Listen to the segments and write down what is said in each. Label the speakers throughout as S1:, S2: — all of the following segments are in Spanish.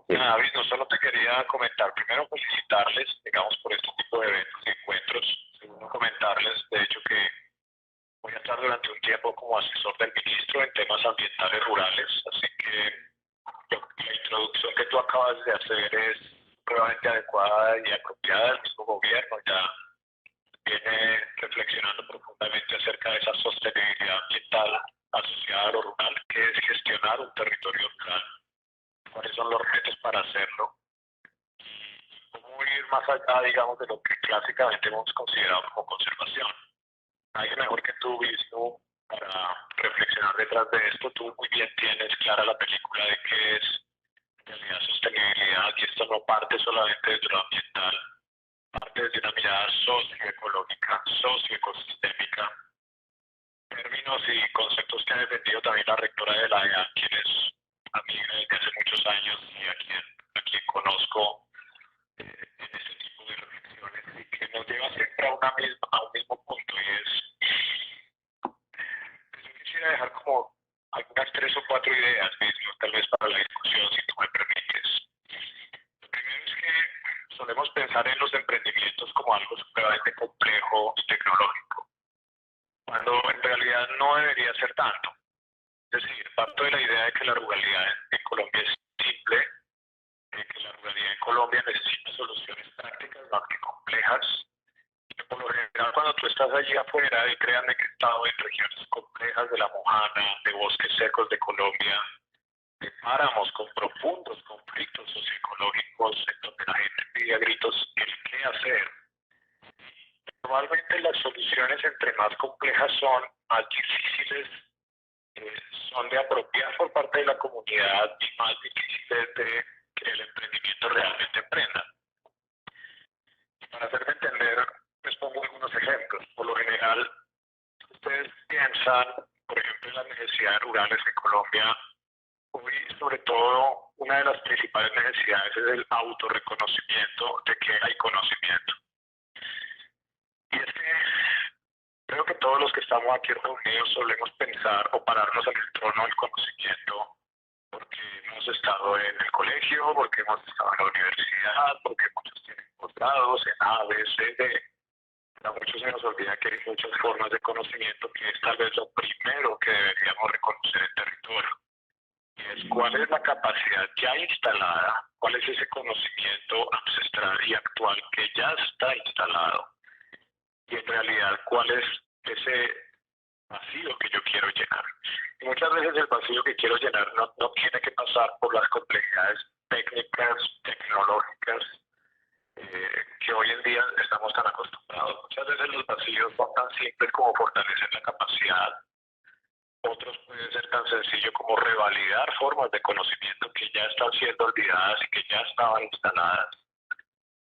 S1: Nada, David, no solo te quería comentar, primero felicitarles, digamos, por este tipo de eventos y encuentros. Segundo, comentarles, de hecho, que voy a estar durante un tiempo como asesor del ministro en temas ambientales rurales, así que la introducción que tú acabas de hacer es plenamente adecuada y apropiada. El mismo gobierno ya viene reflexionando profundamente acerca de esa sostenibilidad ambiental asociada a lo rural, que es gestionar un territorio rural, cuáles son los retos para hacerlo, cómo ir más allá, digamos, de lo que clásicamente hemos considerado como conservación. Nadie mejor que tú, Vishnu, para reflexionar detrás de esto. Tú muy bien tienes clara la película de qué es en realidad sostenibilidad, y esto no parte solamente desde lo ambiental, parte desde una mirada socioecológica, socioecosistémica, términos y conceptos que ha defendido también la rectora de la EA, quien es amiga desde hace muchos años y a quien conozco en este tipo de reflexiones, y que nos lleva siempre a un mismo punto, y yo quisiera dejar como algunas tres o cuatro ideas mismo, tal vez para la discusión, si tú me permites. Lo primero es que solemos pensar en los emprendimientos como algo supremamente complejo y tecnológico, cuando en realidad no debería ser tanto. Es decir, parto de la idea de que la ruralidad en Colombia es simple, de que la ruralidad en Colombia necesita soluciones prácticas más que complejas, y que por lo general cuando tú estás allí afuera, y créanme que he estado en regiones complejas de la Mojana, de bosques secos de Colombia, de páramos con profundos conflictos socioecológicos, en donde la gente pide a gritos el qué hacer. Normalmente las soluciones, entre más complejas son, más difíciles son de apropiar por parte de la comunidad y más difíciles de que el emprendimiento realmente emprenda. Y para hacerme entender, les pongo algunos ejemplos. Por lo general, ustedes piensan, por ejemplo, en las necesidades rurales de Colombia. Hoy, sobre todo, una de las principales necesidades es el autorreconocimiento de que hay conocimiento. Y es que creo que todos los que estamos aquí reunidos solemos pensar o pararnos en el trono del conocimiento porque hemos estado en el colegio, porque hemos estado en la universidad, porque muchos tienen posgrados en A, B, C, D. A muchos se nos olvida que hay muchas formas de conocimiento, que es tal vez lo primero que deberíamos reconocer en territorio. Y es cuál es la capacidad ya instalada, cuál es ese conocimiento ancestral y actual que ya está instalado. Y en realidad, cuál es ese vacío que yo quiero llenar. Y muchas veces el vacío que quiero llenar no tiene que pasar por las complejidades técnicas, tecnológicas, que hoy en día estamos tan acostumbrados. Muchas veces los vacíos son tan simples como fortalecer la capacidad. Otros pueden ser tan sencillos como revalidar formas de conocimiento que ya están siendo olvidadas y que ya estaban instaladas.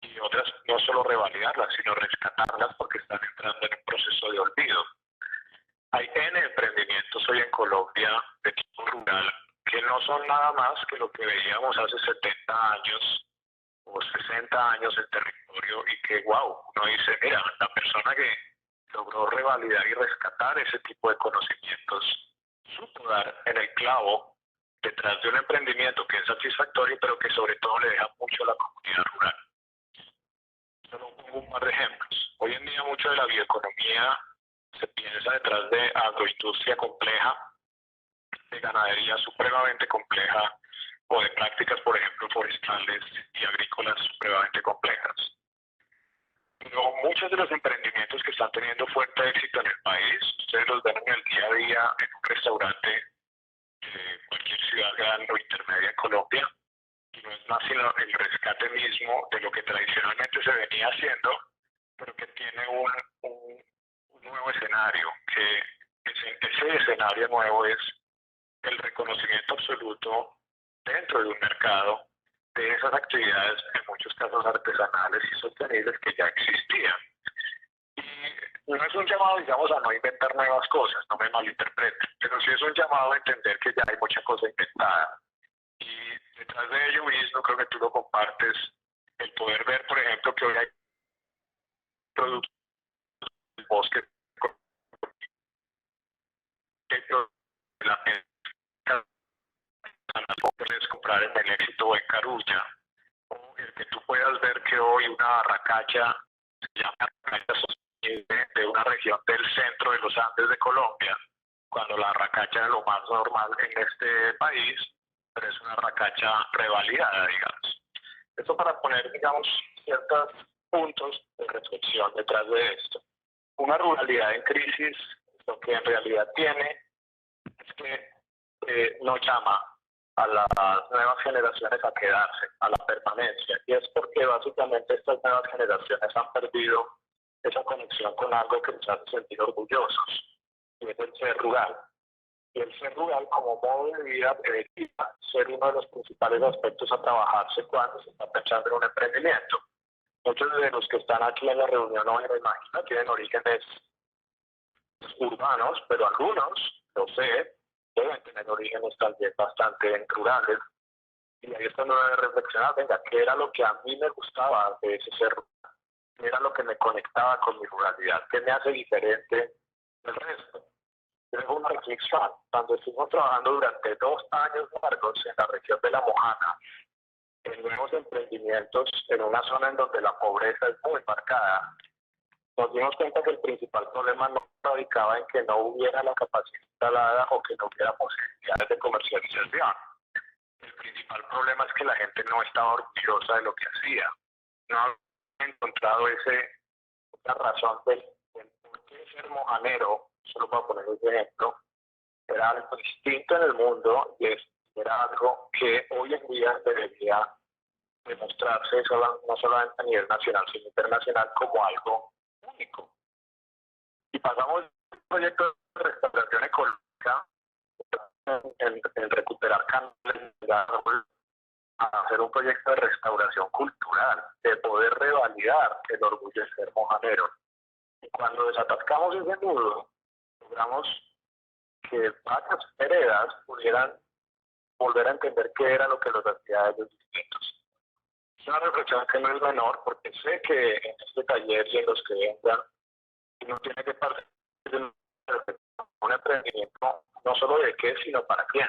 S1: Y otras no solo revalidarlas, sino rescatarlas porque están entrando en un proceso de olvido. Hay N emprendimientos hoy en Colombia de tipo rural que no son nada más que lo que veíamos hace 70 años o 60 años en territorio, y que, wow, uno dice, mira, la persona que logró revalidar y rescatar ese tipo de conocimientos supo dar en el clavo detrás de un emprendimiento que es satisfactorio, pero que sobre todo le deja mucho a la comunidad rural. Solo pongo un par de ejemplos. Hoy en día mucho de la bioeconomía se piensa detrás de agroindustria compleja, de ganadería supremamente compleja, o de prácticas, por ejemplo, forestales y agrícolas supremamente complejas. Pero muchos de los emprendimientos que están teniendo fuerte éxito en el país, ustedes los ven en el día a día en un restaurante de cualquier ciudad grande o intermedia en Colombia, y no es más sino el rescate mismo de lo que tradicionalmente se venía haciendo, pero que tiene un nuevo escenario, que ese escenario nuevo es el reconocimiento absoluto dentro de un mercado de esas actividades, en muchos casos artesanales y sostenibles, que ya existían. Y no es un llamado, digamos, a no inventar nuevas cosas, no me malinterpreten, pero sí es un llamado a entender que ya hay mucha cosa inventada. Y detrás de ello mismo, creo que tú lo compartes, el poder ver, por ejemplo, que hoy hay productos del bosque, que la encontrar en El Éxito o en Carulla, o el que tú puedas ver que hoy una barracacha se llama barracacha sostenible de una región del centro de los Andes de Colombia, cuando la barracacha es lo más normal en este país, pero es una barracacha revalidada, digamos. Esto para poner, digamos, ciertos puntos de reflexión detrás de esto. Una ruralidad en crisis, lo que en realidad tiene es que no llama a las nuevas generaciones a quedarse, a la permanencia. Y es porque básicamente estas nuevas generaciones han perdido esa conexión con algo que nos hace sentir orgullosos, y es el ser rural. Y el ser rural como modo de vida debería ser uno de los principales aspectos a trabajarse cuando se está pensando en un emprendimiento. Muchos de los que están aquí en la reunión hoy, me imagino, tienen orígenes urbanos, pero algunos, lo sé, deben tener orígenes también bastante rurales. Y ahí está uno de reflexionar, venga, ¿qué era lo que a mí me gustaba de ese ser rural? ¿Qué era lo que me conectaba con mi ruralidad? ¿Qué me hace diferente del resto? Tengo una reflexión. Cuando estuvimos trabajando durante 2 años largos en la región de La Mojana, en nuevos emprendimientos, en una zona en donde la pobreza es muy marcada, nos dimos cuenta que el principal problema no radicaba en que no hubiera la capacidad instalada o que no hubiera posibilidades de comercialización. El principal problema es que la gente no estaba orgullosa de lo que hacía. No había encontrado esa razón del por qué ser mojanero, solo para poner un ejemplo, era algo distinto en el mundo y era algo que hoy en día debería demostrarse no solamente a nivel nacional, sino internacional como algo único. Y pasamos de un proyecto de restauración ecológica en recuperar canales a hacer un proyecto de restauración cultural, de poder revalidar el orgullo de ser mojanero. Y cuando desatascamos ese nudo, logramos que varias heredas pudieran volver a entender qué era lo que los hacía a ellos distintos. Es una reflexión que no es menor, porque sé que en este taller y en los que entran, uno tiene que partir de un emprendimiento no solo de qué, sino para quién.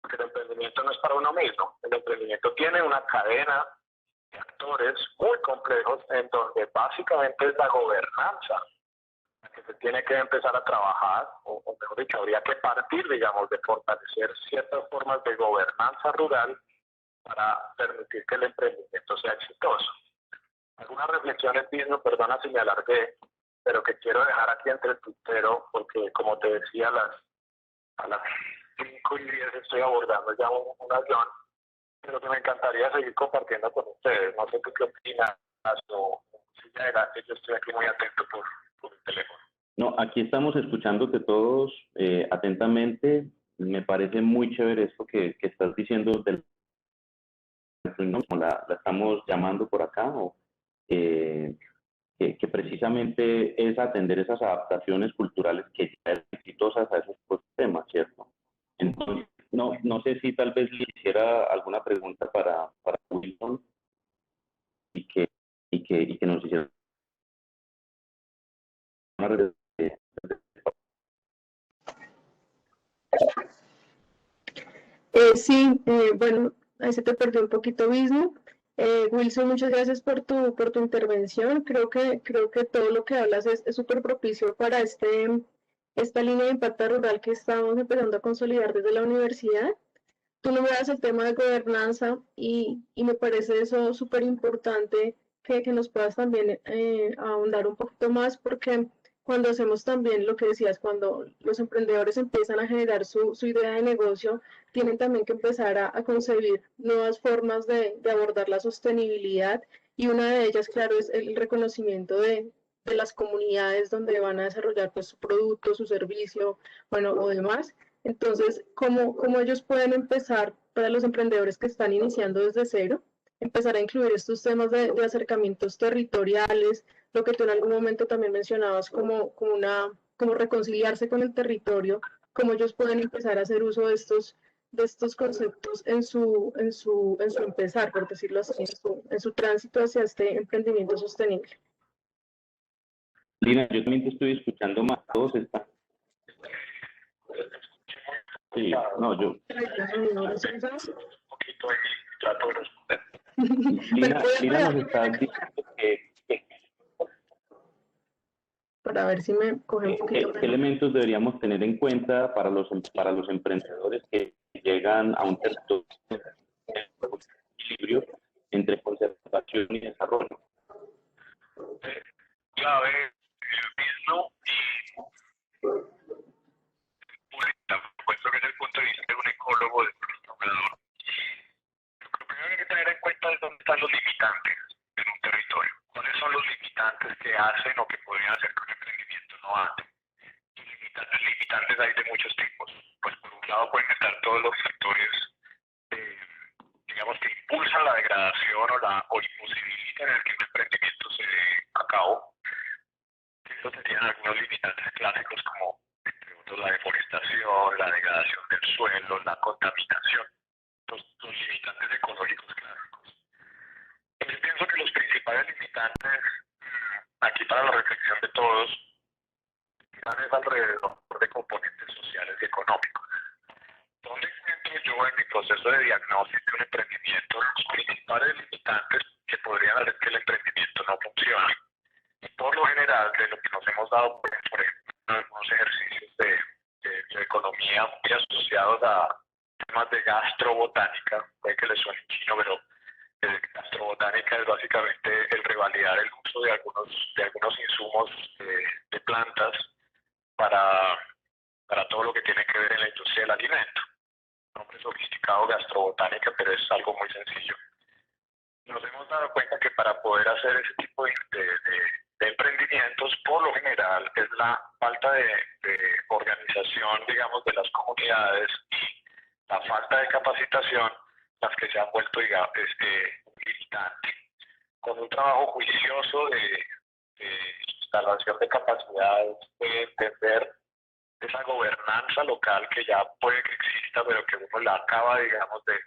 S1: Porque el emprendimiento no es para uno mismo. El emprendimiento tiene una cadena de actores muy complejos en donde básicamente es la gobernanza la que se tiene que empezar a trabajar, o mejor dicho, habría que partir, digamos, de fortalecer ciertas formas de gobernanza rural para permitir que el emprendimiento sea exitoso. Algunas reflexiones, mismo, perdona si me alargué, pero que quiero dejar aquí entre el tintero, porque como te decía, a las 5:10 estoy abordando ya un avión, pero que me encantaría seguir compartiendo con ustedes. No sé tú qué opinas, o si ya adelante, yo estoy aquí muy atento por el teléfono.
S2: No, aquí estamos escuchándote todos atentamente. Me parece muy chévere esto que estás diciendo del como la estamos llamando por acá, o, que precisamente es atender esas adaptaciones culturales que ya son exitosas a esos temas, ¿cierto? Entonces, no sé si tal vez le hiciera alguna pregunta para Wilson y que nos hiciera una
S3: Sí, bueno, ahí se te perdió un poquito Vismo. Wilson, muchas gracias por tu intervención. Creo que todo lo que hablas es súper propicio para esta línea de impacto rural que estamos empezando a consolidar desde la universidad. Tú nombras el tema de gobernanza y me parece eso súper importante que nos puedas también ahondar un poquito más, porque cuando hacemos también lo que decías, cuando los emprendedores empiezan a generar su idea de negocio, tienen también que empezar a concebir nuevas formas de abordar la sostenibilidad, y una de ellas, claro, es el reconocimiento de las comunidades donde van a desarrollar pues, su producto, su servicio, bueno, o demás. Entonces, ¿cómo ellos pueden empezar, para los emprendedores que están iniciando desde cero, empezar a incluir estos temas de acercamientos territoriales, lo que tú en algún momento también mencionabas como reconciliarse con el territorio, cómo ellos pueden empezar a hacer uso de estos conceptos en su empezar, por decirlo así, en su tránsito hacia este emprendimiento sostenible?
S2: Lina, yo también te estoy escuchando más, todos están. Sí, no, yo.
S1: poquito ahí y trato de responder.
S2: Lina nos está diciendo que
S3: para ver si me coge un poquito
S2: ¿qué elementos deberíamos tener en cuenta para los emprendedores que llegan a un territorio de equilibrio entre conservación y desarrollo?
S1: Clave, el mismo y puesto que desde el punto de vista de un ecólogo, de un restaurador, lo primero que hay que tener en cuenta es dónde están los limitantes en un territorio. ¿Cuáles son los limitantes que hacen o que podrían hacer que un emprendimiento no ande? Limitantes hay de muchos tipos. Pues por un lado pueden estar todos los factores, digamos, que impulsan la degradación o imposibilitan el que un emprendimiento se dé a cabo. Estos serían algunos limitantes clásicos como, entre otros, la deforestación, la degradación del suelo, la contaminación, los limitantes ecológicos clásicos. Yo pienso que los principales limitantes, aquí para la reflexión de todos, es alrededor de componentes sociales y económicos. ¿Dónde encuentro yo en mi proceso de diagnóstico de un emprendimiento los principales limitantes que podrían hacer que el emprendimiento no funcione? Y por lo general, de lo que nos hemos dado, por ejemplo, en algunos ejercicios de bioeconomía muy asociados a temas de gastrobotánica, puede que les suene chino, pero gastrobotánica es básicamente el revalidar el uso de algunos insumos de plantas para todo lo que tiene que ver en la industria del alimento. Nombre sofisticado, gastrobotánica, pero es algo muy sencillo. Nos hemos dado cuenta que para poder hacer ese tipo de emprendimientos, por lo general, es la falta de organización, digamos, de las comunidades y la falta de capacitación las que se han vuelto, digamos, limitantes. Con un trabajo juicioso de instalación de capacidades, de entender esa gobernanza local que ya puede que exista, pero que uno la acaba, digamos, de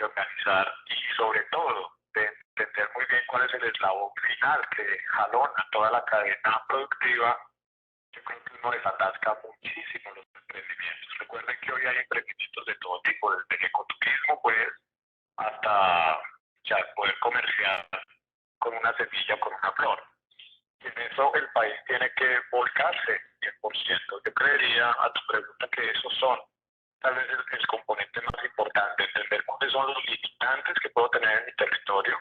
S1: organizar, y sobre todo de entender muy bien cuál es el eslabón final que jalona toda la cadena productiva. Yo creo que uno desatasca muchísimo los emprendimientos. Recuerden que hoy hay emprendimientos de todo tipo, desde el ecoturismo, pues, hasta poder comerciar con una semilla o con una flor. Y en eso el país tiene que volcarse 100%. Yo creería, a tu pregunta, que esos son tal vez el componente más importante, entender cuáles son los limitantes que puedo tener en mi territorio.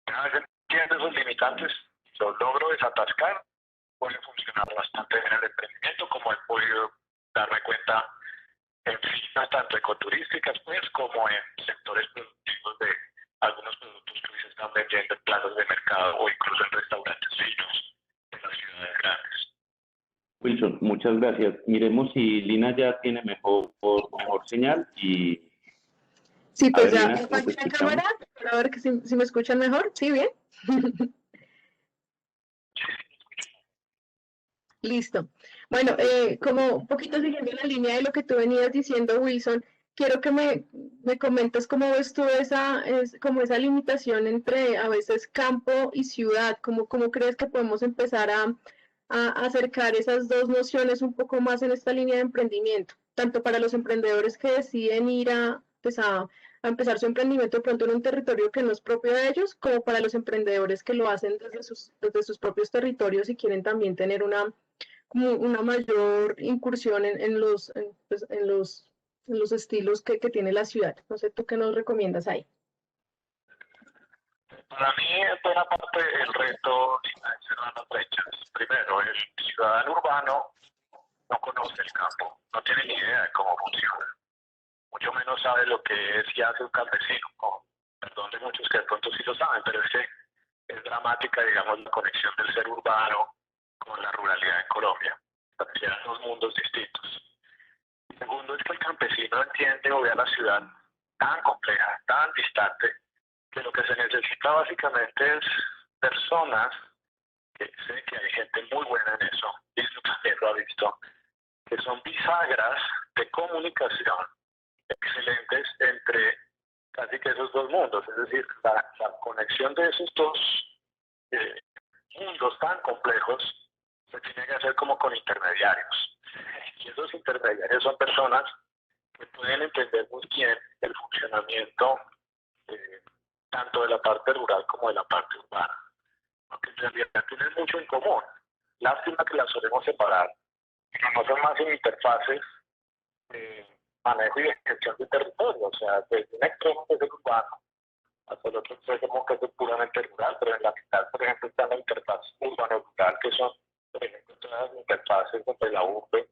S1: Una vez entiendo esos limitantes, los logro desatascar, puede funcionar bastante bien el emprendimiento, como he podido darme cuenta en finas tanto ecoturísticas, pues, como en sectores productivos de algunos productos que hoy se están vendiendo en plazas de mercado o incluso en restaurantes finos de las ciudades grandes.
S2: Wilson, muchas gracias. Miremos si Lina ya tiene mejor señal y...
S3: Sí, pues ya
S2: Lina,
S3: apagué la cámara para ver que si me escuchan mejor. ¿Sí, bien? Listo. Bueno, como un poquito siguiendo la línea de lo que tú venías diciendo, Wilson, quiero que me comentes cómo ves tú esa limitación entre a veces campo y ciudad, cómo crees que podemos empezar a acercar esas dos nociones un poco más en esta línea de emprendimiento, tanto para los emprendedores que deciden ir a empezar su emprendimiento de pronto en un territorio que no es propio de ellos, como para los emprendedores que lo hacen desde sus propios territorios y quieren también tener una mayor incursión en los estilos que tiene la ciudad. No sé, ¿tú qué nos recomiendas ahí?
S1: Para mí es buena parte el reto de cerrar las brechas. Primero, el ciudadano urbano no conoce el campo, no tiene ni idea de cómo funciona. Mucho menos sabe lo que es y hace un campesino. Perdón de muchos que de pronto sí lo saben, pero es que es dramática, digamos, la conexión del ser urbano con la ruralidad en Colombia. Parecían dos mundos distintos. Y segundo, es que el campesino entiende o ve a la ciudad tan compleja, tan distante, que lo que se necesita básicamente es personas, que sé que hay gente muy buena en eso, y eso también lo ha visto, que son bisagras de comunicación excelentes entre casi que esos dos mundos, es decir, la conexión de esos dos mundos tan complejos se tiene que hacer como con intermediarios. Y esos intermediarios son personas que pueden entender muy bien el funcionamiento tanto de la parte rural como de la parte urbana, porque en realidad tienen mucho en común. Lástima que las solemos separar, pero no son más en interfaces de manejo y de gestión de territorio, o sea, desde un extremo que es el urbano hasta el otro extremo que es puramente rural, pero en la mitad, por ejemplo, está la interfaz urbano-rural, que son, por ejemplo, todas las interfaces entre la urbe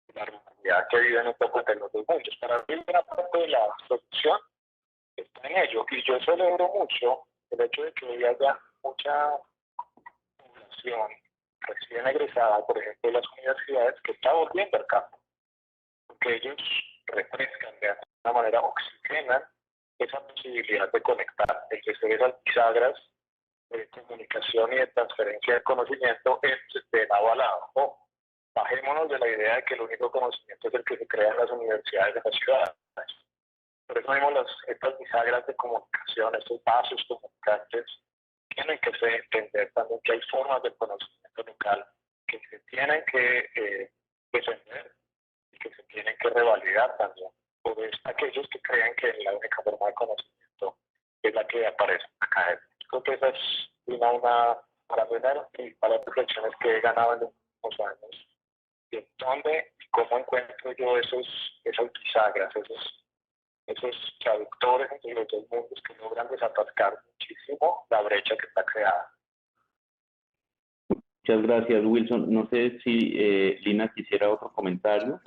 S1: y la ruralidad que viven un poco entre los dos mundos. Para mí, una parte de la solución está en ello, y yo celebro mucho el hecho de que hoy haya mucha población recién egresada, por ejemplo, de las universidades, que está volviendo al campo, porque ellos refrescan de alguna manera, oxigenan esa posibilidad de conectar, de que se ve esas bisagras de comunicación y de transferencia de conocimiento de lado a lado. O bajémonos de la idea de que el único conocimiento es el que se crea en las universidades de las ciudades. Por eso vemos estas bisagras de comunicación, estos vasos comunicantes, tienen que entender también que hay formas de conocimiento local que se tienen que defender y que se tienen que revalidar también por aquellos que creen que la única forma de conocimiento es la que aparece en la academia. Creo que esa es para mí una de las principales reflexiones que he ganado en los últimos años. ¿De dónde y cómo encuentro yo esas bisagras, esos traductores entre los dos mundos que logran desatascar muchísimo la brecha que está creada?
S2: Muchas gracias, Wilson. No sé si Lina quisiera otro comentario.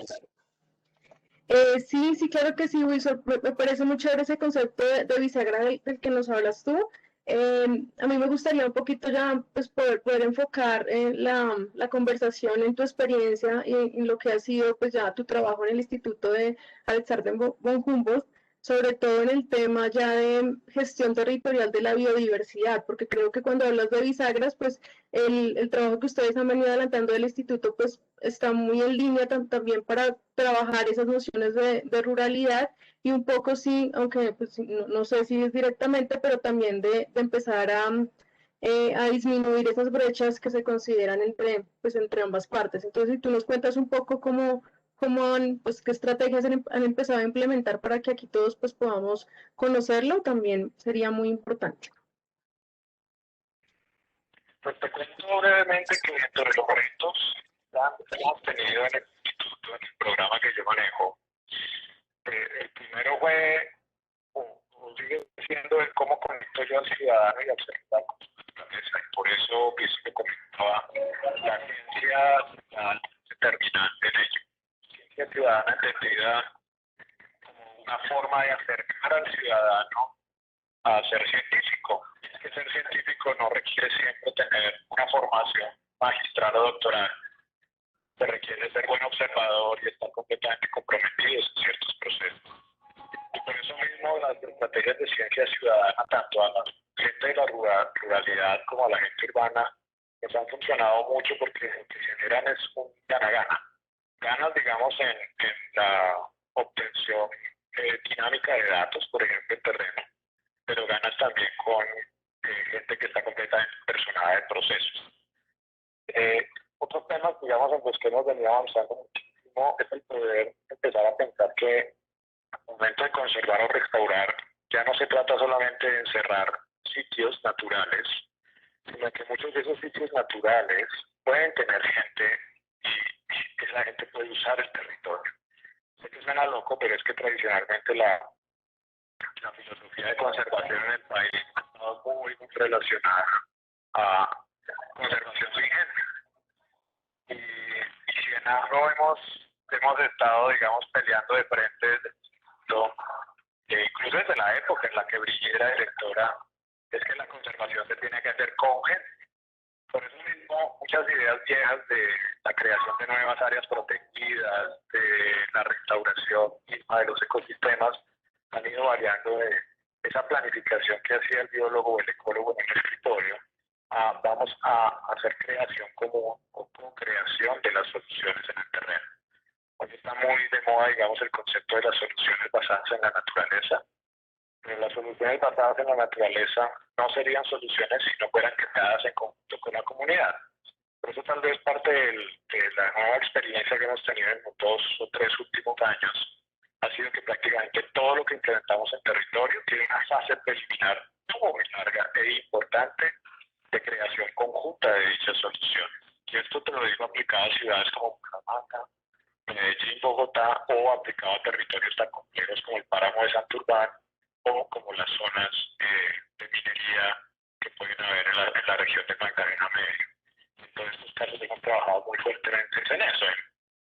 S3: Sí, claro que sí, Wilson. Me parece muy chévere ese concepto de bisagra del que nos hablas tú. A mí me gustaría un poquito ya pues, poder enfocar la conversación en tu experiencia y en lo que ha sido pues ya tu trabajo en el Instituto de Alexander von Humboldt, sobre todo en el tema ya de gestión territorial de la biodiversidad, porque creo que cuando hablas de bisagras, pues el trabajo que ustedes han venido adelantando del instituto pues está muy en línea también para trabajar esas nociones de ruralidad y un poco sí, aunque pues, no sé si es directamente, pero también de empezar a disminuir esas brechas que se consideran entre ambas partes. Entonces, si tú nos cuentas un poco cómo pues, qué estrategias han empezado a implementar para que aquí todos pues, podamos conocerlo, también sería muy importante.
S1: Pues te cuento brevemente que dentro de los retos que hemos tenido en el instituto, en el programa que yo manejo, el primero fue, o sigue siendo, el cómo conecto yo al ciudadano y al ser humano con su naturaleza. Y por eso, que comentaba, la ciencia ciudadana es determinante en ello. Ciencia ciudadana entendida como una forma de acercar al ciudadano a ser científico. Es que ser científico no requiere siempre tener una formación magistral o doctoral. Se requiere ser buen observador y estar completamente comprometidos en ciertos procesos. Y por eso mismo las estrategias de ciencia ciudadana, tanto a la gente de la ruralidad como a la gente urbana, nos han funcionado mucho porque lo que generan es un gana-gana. Ganas, digamos, en la obtención dinámica de datos, por ejemplo, en terreno, pero ganas también con gente que está completamente personada de procesos. Otros temas, digamos, en los que hemos venido avanzando muchísimo es el poder empezar a pensar que al momento de conservar o restaurar ya no se trata solamente de encerrar sitios naturales, sino que muchos de esos sitios naturales pueden tener gente y esa gente puede usar el territorio. Sé que suena loco, pero es que tradicionalmente la filosofía de conservación en el país ha estado muy relacionada a conservación vigente. Y si en algo hemos estado, digamos, peleando de frente desde el instituto, incluso desde la época en la que Brigitte era directora, es que la conservación se tiene que hacer con gente. Por eso mismo, muchas ideas viejas de la creación de nuevas áreas protegidas, de la restauración misma de los ecosistemas, han ido variando de esa planificación que hacía el biólogo o el ecólogo en el escritorio. Vamos a hacer creación común o co-creación de las soluciones en el terreno. Hoy está muy de moda, digamos, el concepto de las soluciones basadas en la naturaleza. Pero las soluciones basadas en la naturaleza no serían soluciones si no fueran creadas en conjunto con la comunidad. Por eso tal vez parte de la nueva experiencia que hemos tenido en los 2 o 3 últimos años ha sido que prácticamente todo lo que implementamos en territorio tiene una fase preliminar muy larga e importante de creación conjunta de dichas soluciones. Y esto te lo digo aplicado a ciudades como Bucaramanga, Medellín, Bogotá, o aplicado a territorios tan complejos como el páramo de Santurbán o como las zonas de minería que pueden haber en la región de Magdalena Medio. En todos estos casos hemos trabajado muy fuertemente en eso.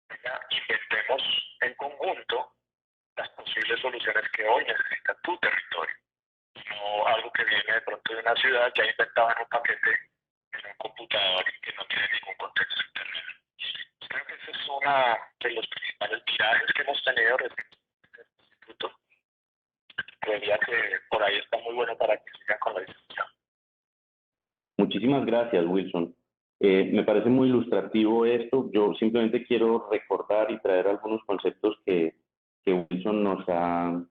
S1: Venga, inventemos en conjunto las posibles soluciones que hoy necesita tu territorio. No algo que viene de pronto de una ciudad ya inventada en un paquete en un computador y que no tiene ningún contexto interno. Creo que ese es uno de los principales virajes que hemos tenido recientemente en este instituto. Creería que por ahí está muy bueno para que sigan con la discusión.
S2: Muchísimas gracias, Wilson. Me parece muy ilustrativo esto. Yo simplemente quiero recordar y traer algunos conceptos que Wilson nos ha,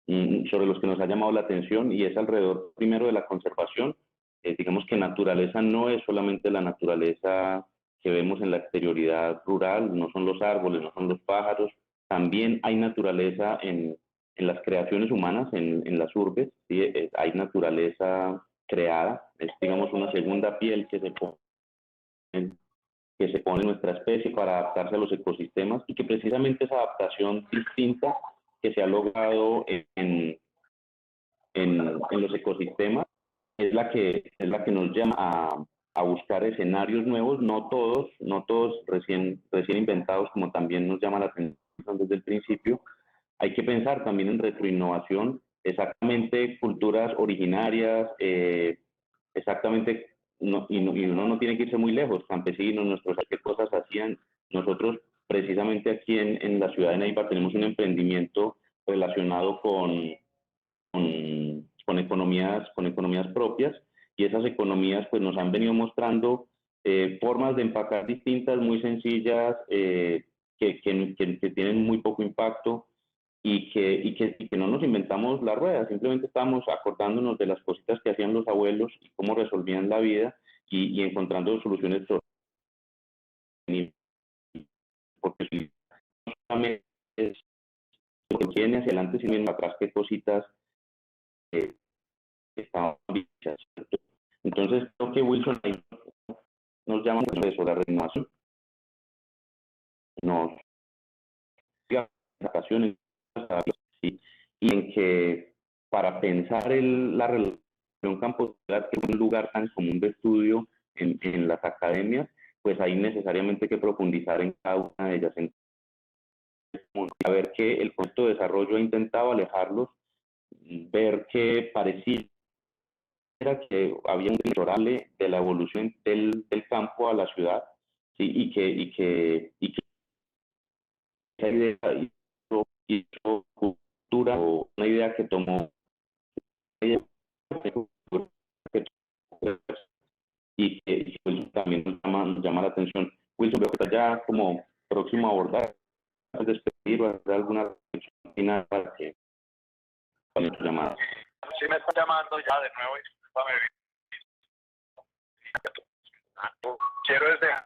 S2: sobre los que nos ha llamado la atención, y es alrededor primero de la conservación. Digamos que naturaleza no es solamente la naturaleza que vemos en la exterioridad rural, no son los árboles, no son los pájaros, también hay naturaleza en las creaciones humanas, en las urbes, ¿sí? Hay naturaleza creada, es digamos una segunda piel que se pone nuestra especie para adaptarse a los ecosistemas, y que precisamente esa adaptación distinta que se ha logrado en los ecosistemas es la que nos llama a buscar escenarios nuevos, no todos recién inventados, como también nos llama la atención desde el principio. Hay que pensar también en retroinnovación, exactamente culturas originarias, exactamente, y uno no tiene que irse muy lejos, campesinos, nuestros, qué cosas hacían. Nosotros precisamente aquí en la ciudad de Neiva tenemos un emprendimiento relacionado con economías propias, y esas economías pues nos han venido mostrando formas de empacar distintas, muy sencillas, que tienen muy poco impacto, y que no nos inventamos la rueda, simplemente estamos acordándonos de las cositas que hacían los abuelos y cómo resolvían la vida, y encontrando soluciones sostenibles, porque si solamente es lo que viene hacia adelante, sin mirar atrás qué cositas estaban dichas. Entonces creo que Wilson nos llama mucho eso, la renovación, nos vacaciones, ¿sí? Y en que para pensar la relación campo-ciudad, que es un lugar tan común de estudio en las academias, pues hay necesariamente que profundizar en cada una de ellas, a ver que el concepto de desarrollo ha intentado alejarlos, ver que parecía que había un inexorable de la evolución del campo a la ciudad, ¿sí? Y que esa idea hizo cultura, o una idea que tomó y que Wilson también nos llama la atención. Wilson, veo que está ya como próximo a abordar, a despedir o hacer alguna reflexión final para tu llamada.
S1: Sí, me están llamando ya de nuevo, y discúlpame. Quiero dejar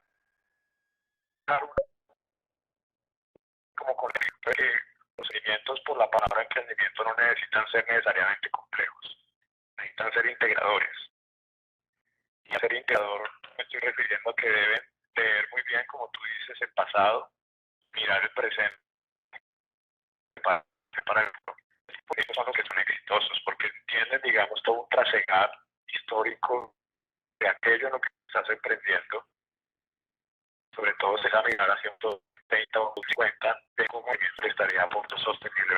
S1: como concepto que los procedimientos por la palabra emprendimiento no necesitan ser necesariamente complejos, necesitan ser integradores. Y a ser integrador me estoy refiriendo a que deben leer muy bien, como tú dices, el pasado, mirar el presente para el futuro. Por eso son los que son exitosos, porque entienden, digamos, todo un trasegar histórico de aquello en lo que estás emprendiendo, sobre todo si esa migración 30 o 50 de cómo estaría a punto sostenible.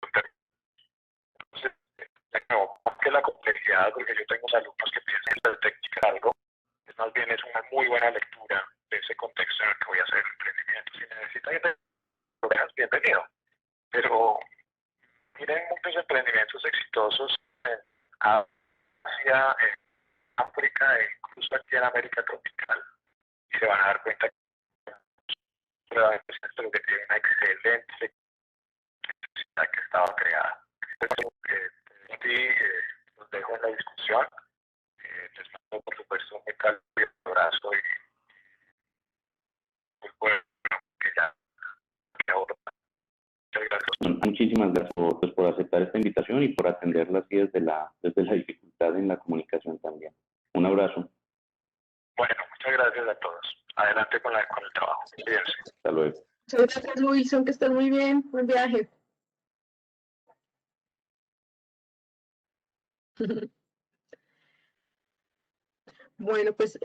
S1: Entonces, no, más que la complejidad, porque yo tengo alumnos que piensan que la técnica es algo, es más bien es una muy buena lectura de ese contexto en el que voy a hacer el emprendimiento. Si necesitas que te veas, bienvenido. Pero miren muchos emprendimientos exitosos en Asia, en África e incluso aquí en América tropical, y se van a dar cuenta que tiene una excelente necesidad que estaba creada. Los dejo en la discusión. Les mando, por supuesto, un cálido abrazo y muy bueno que ya ahora
S2: Muchísimas gracias por aceptar esta invitación y por atenderla así desde la dificultad en la comunicación también. Un abrazo.
S1: Bueno, muchas gracias a todos. Adelante con el trabajo. Cuídense.
S2: Hasta luego.
S3: Muchas gracias, Wilson, que estés muy bien. Buen viaje. Bueno, pues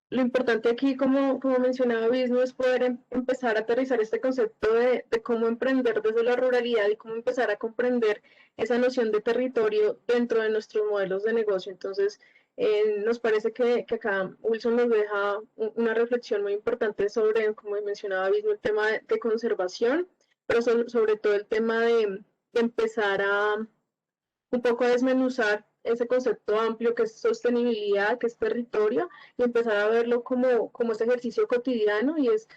S3: lo importante aquí, como mencionaba Bisno, es poder empezar a aterrizar este concepto de cómo emprender desde la ruralidad y cómo empezar a comprender esa noción de territorio dentro de nuestros modelos de negocio. Entonces, nos parece que acá Wilson nos deja una reflexión muy importante sobre, como mencionaba Bisno, el tema de conservación, pero sobre todo el tema de empezar a un poco a desmenuzar ese concepto amplio que es sostenibilidad, que es territorio, y empezar a verlo como este ejercicio cotidiano y es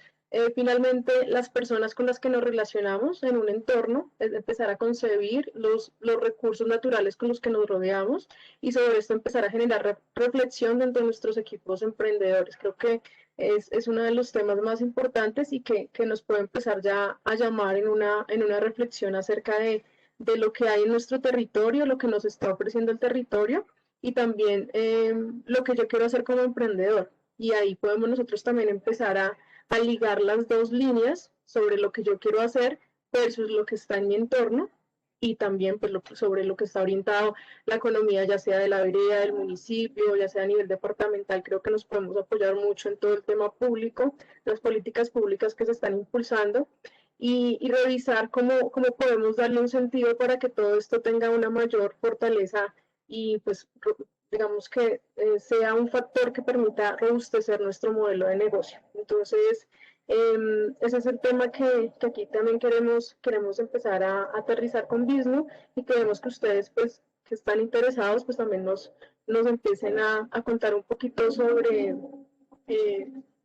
S3: finalmente las personas con las que nos relacionamos en un entorno, es empezar a concebir los recursos naturales con los que nos rodeamos y sobre esto empezar a generar reflexión dentro de nuestros equipos emprendedores. Creo que es uno de los temas más importantes y que nos puede empezar ya a llamar en una reflexión acerca de lo que hay en nuestro territorio, lo que nos está ofreciendo el territorio y también lo que yo quiero hacer como emprendedor. Y ahí podemos nosotros también empezar a ligar las dos líneas sobre lo que yo quiero hacer versus lo que está en mi entorno y también pues, sobre lo que está orientado la economía, ya sea de la vereda, del municipio, ya sea a nivel departamental. Creo que nos podemos apoyar mucho en todo el tema público, las políticas públicas que se están impulsando y revisar cómo podemos darle un sentido para que todo esto tenga una mayor fortaleza y pues digamos que sea un factor que permita robustecer nuestro modelo de negocio. Entonces, ese es el tema que aquí también queremos empezar a aterrizar con Bisnu y queremos que ustedes pues que están interesados pues también nos empiecen a contar un poquito sobre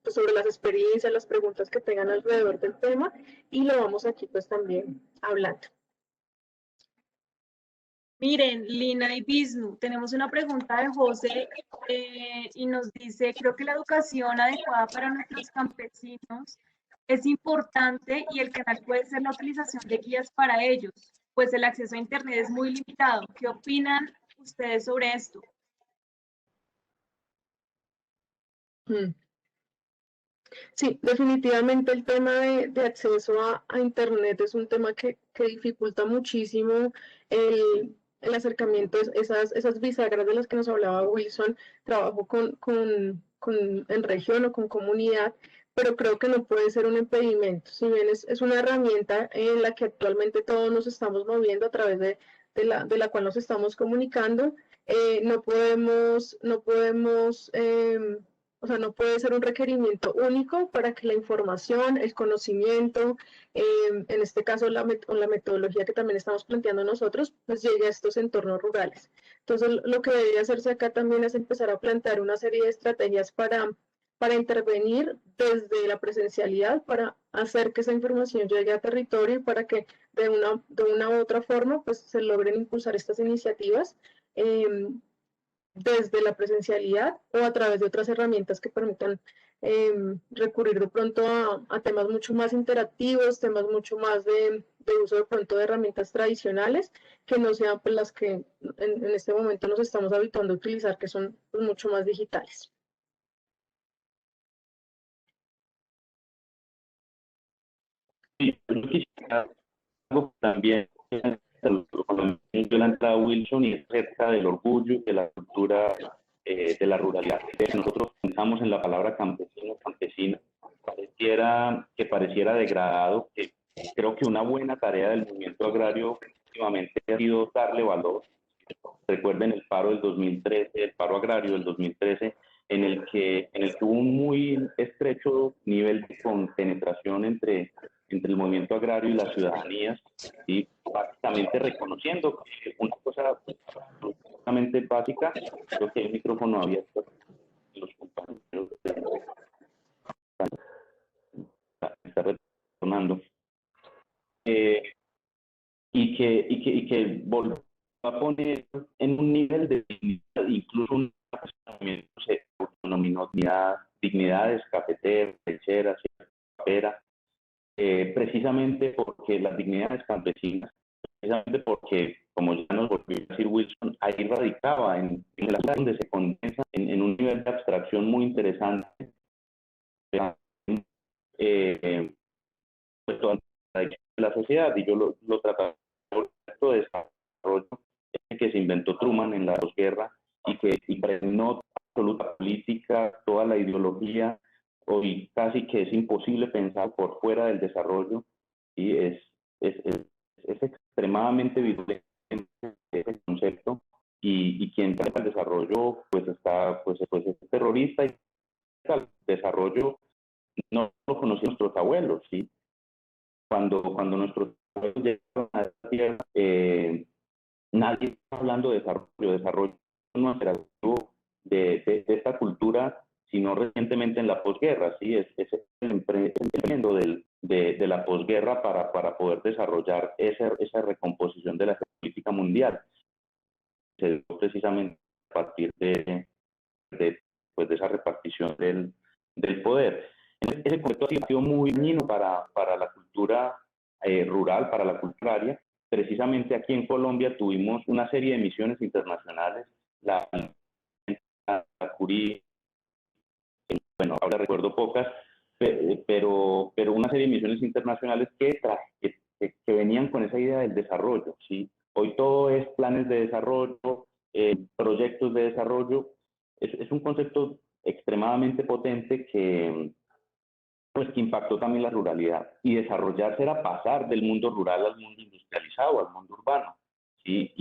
S3: pues sobre las experiencias, las preguntas que tengan alrededor del tema y lo vamos aquí pues también hablando.
S4: Miren, Lina y Bisnu, tenemos una pregunta de José y nos dice, creo que la educación adecuada para nuestros campesinos es importante y el canal puede ser la utilización de guías para ellos, pues el acceso a Internet es muy limitado. ¿Qué opinan ustedes sobre esto?
S3: Sí, definitivamente el tema de acceso a Internet es un tema que dificulta muchísimo el acercamiento, esas bisagras de las que nos hablaba Wilson, trabajo en región o con comunidad, pero creo que no puede ser un impedimento. Si bien es una herramienta en la que actualmente todos nos estamos moviendo a través de la cual nos estamos comunicando, no podemos o sea, no puede ser un requerimiento único para que la información, el conocimiento, en este caso la metodología que también estamos planteando nosotros, pues llegue a estos entornos rurales. Entonces, lo que debería hacerse acá también es empezar a plantear una serie de estrategias para intervenir desde la presencialidad, para hacer que esa información llegue a territorio y para que de una u otra forma pues, se logren impulsar estas iniciativas. Desde la presencialidad o a través de otras herramientas que permitan recurrir de pronto a temas mucho más interactivos, temas mucho más de uso de pronto de herramientas tradicionales, que no sean pues, las que en este momento nos estamos habituando a utilizar, que son pues, mucho más digitales.
S2: Sí, yo quisiera algo también yo la entrada Wilson y acerca del orgullo de la cultura de la ruralidad. Nosotros pensamos en la palabra campesino, campesina, pareciera degradado, que creo que una buena tarea del movimiento agrario últimamente ha sido darle valor. Recuerden el paro del 2013, el paro agrario del 2013, en el que hubo un muy estrecho nivel de compenetración entre el movimiento agrario y las ciudadanías, y básicamente reconociendo que una cosa absolutamente básica, creo que el micrófono abierto los compañeros está retornando, y que volvió a poner en un nivel de dignidad, incluso un razonamiento se autonominó dignidades cafeteras, lecheras, papera, precisamente porque las dignidades campesinas, precisamente porque, como ya nos volvió a decir Wilson, ahí radicaba en la ciudad donde se condensa en un nivel de abstracción muy interesante, pues toda la sociedad, y yo lo trataba por de desarrollo que se inventó Truman en la posguerra y que impregnó absoluta política, toda la ideología. Hoy casi que es imposible pensar por fuera del desarrollo, y es extremadamente virulento ese concepto, y quien trata el desarrollo pues es terrorista, y el desarrollo no lo conocían nuestros abuelos, ¿sí? Cuando nuestros abuelos llegaron a esta tierra, nadie está hablando de desarrollo no operativo de esta cultura, sino recientemente en la posguerra, ¿sí? Es el emprendimiento de la posguerra para poder desarrollar esa recomposición de la política mundial. Se dio precisamente a partir de esa repartición del poder. Ese concepto ha sido muy dañino para la cultura rural, para la cultura agraria. Precisamente aquí en Colombia tuvimos una serie de misiones internacionales, la Curí, bueno, ahora recuerdo pocas, pero una serie de misiones internacionales que venían con esa idea del desarrollo, ¿sí? Hoy todo es planes de desarrollo, proyectos de desarrollo. Es un concepto extremadamente potente que impactó también la ruralidad. Y desarrollarse era pasar del mundo rural al mundo industrializado, al mundo urbano, ¿sí?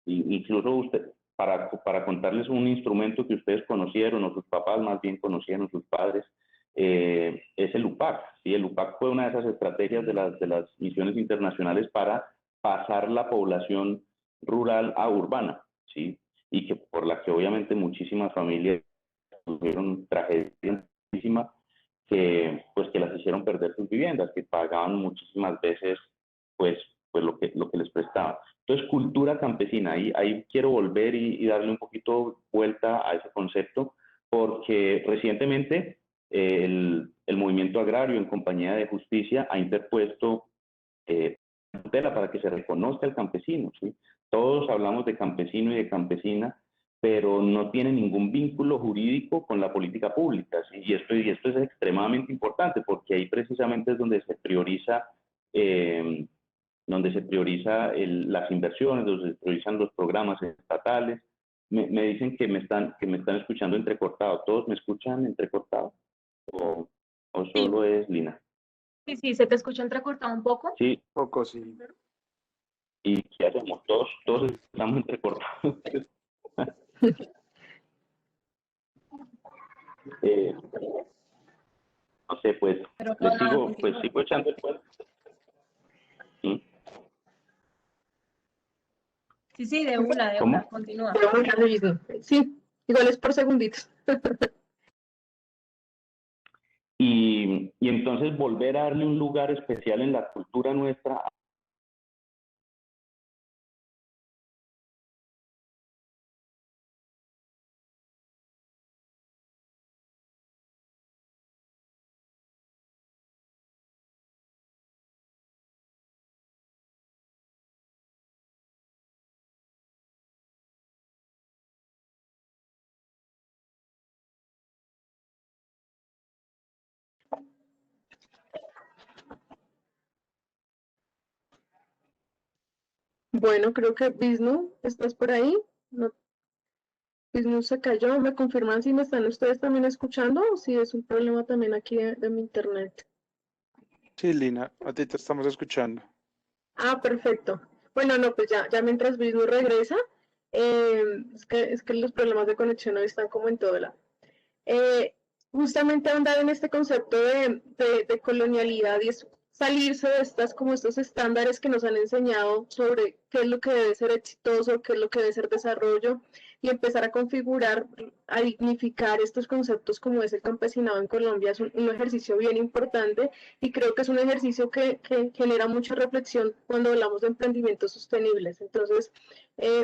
S2: Incluso usted, para contarles un instrumento que ustedes conocieron, o sus papás más bien conocieron, sus padres, es el UPAC, ¿sí? El UPAC fue una de esas estrategias de las misiones internacionales para pasar la población rural a urbana, ¿sí? Y que por la que obviamente muchísimas familias tuvieron tragedias que las hicieron perder sus viviendas, que pagaban muchísimas veces pues lo que les prestaban. Entonces, cultura campesina, ahí quiero volver y darle un poquito vuelta a ese concepto, porque recientemente el movimiento agrario, en compañía de Justicia, ha interpuesto tutela para que se reconozca el campesino, ¿sí? Todos hablamos de campesino y de campesina, pero no tiene ningún vínculo jurídico con la política pública, ¿sí? Y esto es extremadamente importante, porque ahí precisamente es donde se prioriza las inversiones, donde se priorizan los programas estatales. Me dicen que me están escuchando entrecortado. ¿Todos me escuchan entrecortado? ¿O solo
S4: Sí.
S2: es Lina?
S4: Sí, se te escucha entrecortado un poco.
S2: Sí.
S5: Poco, sí.
S2: ¿Y qué hacemos? Todos estamos entrecortados. No sé, pues sigo echando el cuento. ¿Sí?
S4: Sí, de una, continúa.
S3: Sí, igual es por segunditos.
S2: Y entonces volver a darle un lugar especial en la cultura nuestra.
S3: Bueno, creo que Vishnu, ¿estás por ahí? No, Vishnu se cayó. ¿Me confirman si me están ustedes también escuchando o si es un problema también aquí de mi internet?
S5: Sí, Lina, a ti te estamos escuchando.
S3: Ah, perfecto. Bueno, no, pues ya mientras Vishnu regresa, es que los problemas de conexión hoy están como en todo lado. Justamente ahondar en este concepto de colonialidad y es salirse de estos estándares que nos han enseñado sobre qué es lo que debe ser exitoso, qué es lo que debe ser desarrollo, y empezar a configurar, a dignificar estos conceptos como es el campesinado en Colombia. Es un ejercicio bien importante, y creo que es un ejercicio que genera mucha reflexión cuando hablamos de emprendimientos sostenibles. Entonces,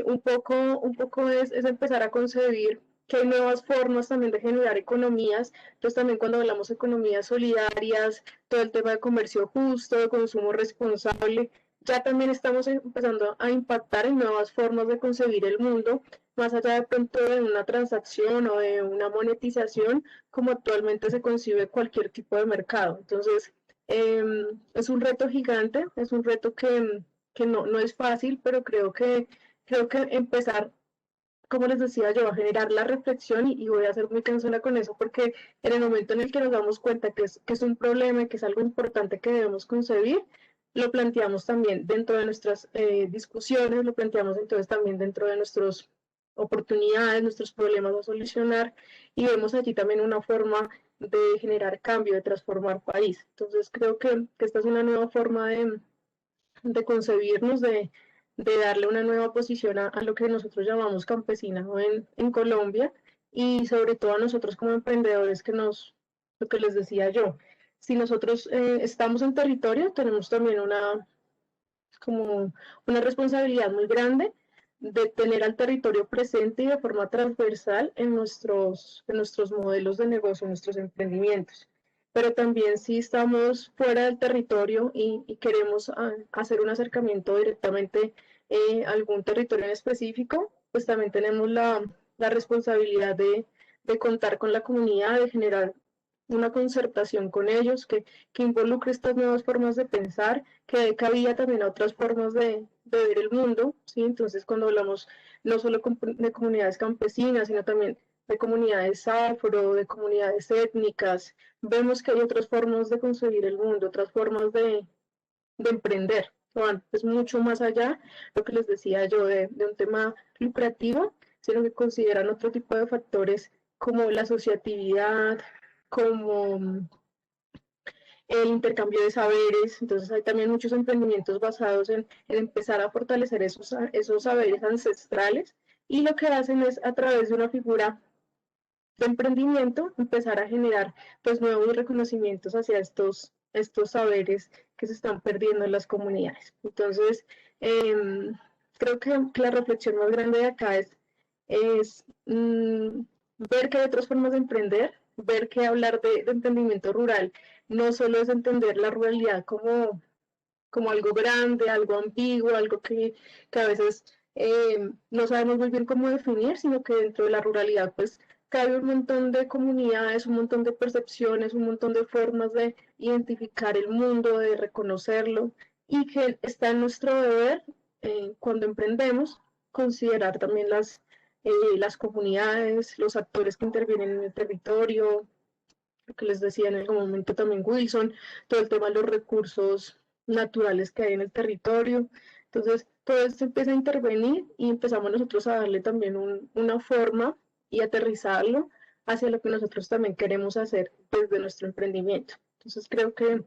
S3: un poco es empezar a concebir que hay nuevas formas también de generar economías. Entonces también cuando hablamos de economías solidarias, todo el tema de comercio justo, de consumo responsable, ya también estamos empezando a impactar en nuevas formas de concebir el mundo, más allá de pronto de una transacción o de una monetización, como actualmente se concibe cualquier tipo de mercado. Entonces, es un reto gigante, es un reto que no es fácil, pero creo que empezar, como les decía yo, a generar la reflexión, y voy a ser muy cansona con eso, porque en el momento en el que nos damos cuenta que es un problema y que es algo importante que debemos concebir, lo planteamos también dentro de nuestras discusiones, lo planteamos entonces también dentro de nuestras oportunidades, nuestros problemas a solucionar, y vemos allí también una forma de generar cambio, de transformar país. Entonces creo que esta es una nueva forma de concebirnos, de darle una nueva posición a lo que nosotros llamamos campesinado en Colombia, y sobre todo a nosotros como emprendedores, lo que les decía yo, si nosotros estamos en territorio, tenemos también como una responsabilidad muy grande de tener al territorio presente y de forma transversal en nuestros modelos de negocio, en nuestros emprendimientos. Pero también si estamos fuera del territorio y queremos hacer un acercamiento directamente a algún territorio en específico, pues también tenemos la responsabilidad de contar con la comunidad, de generar una concertación con ellos que involucre estas nuevas formas de pensar, que dé cabida también a otras formas de ver el mundo, ¿sí? Entonces, cuando hablamos no solo de comunidades campesinas, sino también de comunidades afro, de comunidades étnicas, vemos que hay otras formas de concebir el mundo, otras formas de emprender. Bueno, es mucho más allá, lo que les decía yo, de un tema lucrativo, sino que consideran otro tipo de factores como la asociatividad, como el intercambio de saberes. Entonces hay también muchos emprendimientos basados en empezar a fortalecer esos saberes ancestrales, y lo que hacen es, a través de una figura de emprendimiento, empezar a generar pues nuevos reconocimientos hacia estos saberes que se están perdiendo en las comunidades. Entonces, creo que la reflexión más grande de acá es ver que hay otras formas de emprender, ver que hablar de emprendimiento rural no solo es entender la ruralidad como algo grande, algo ambiguo, algo que a veces no sabemos muy bien cómo definir, sino que dentro de la ruralidad pues cabe un montón de comunidades, un montón de percepciones, un montón de formas de identificar el mundo, de reconocerlo, y que está en nuestro deber, cuando emprendemos, considerar también las comunidades, los actores que intervienen en el territorio, lo que les decía en algún momento también Wilson, todo el tema de los recursos naturales que hay en el territorio. Entonces, todo esto empieza a intervenir y empezamos nosotros a darle también una forma y aterrizarlo hacia lo que nosotros también queremos hacer desde nuestro emprendimiento. Entonces, creo que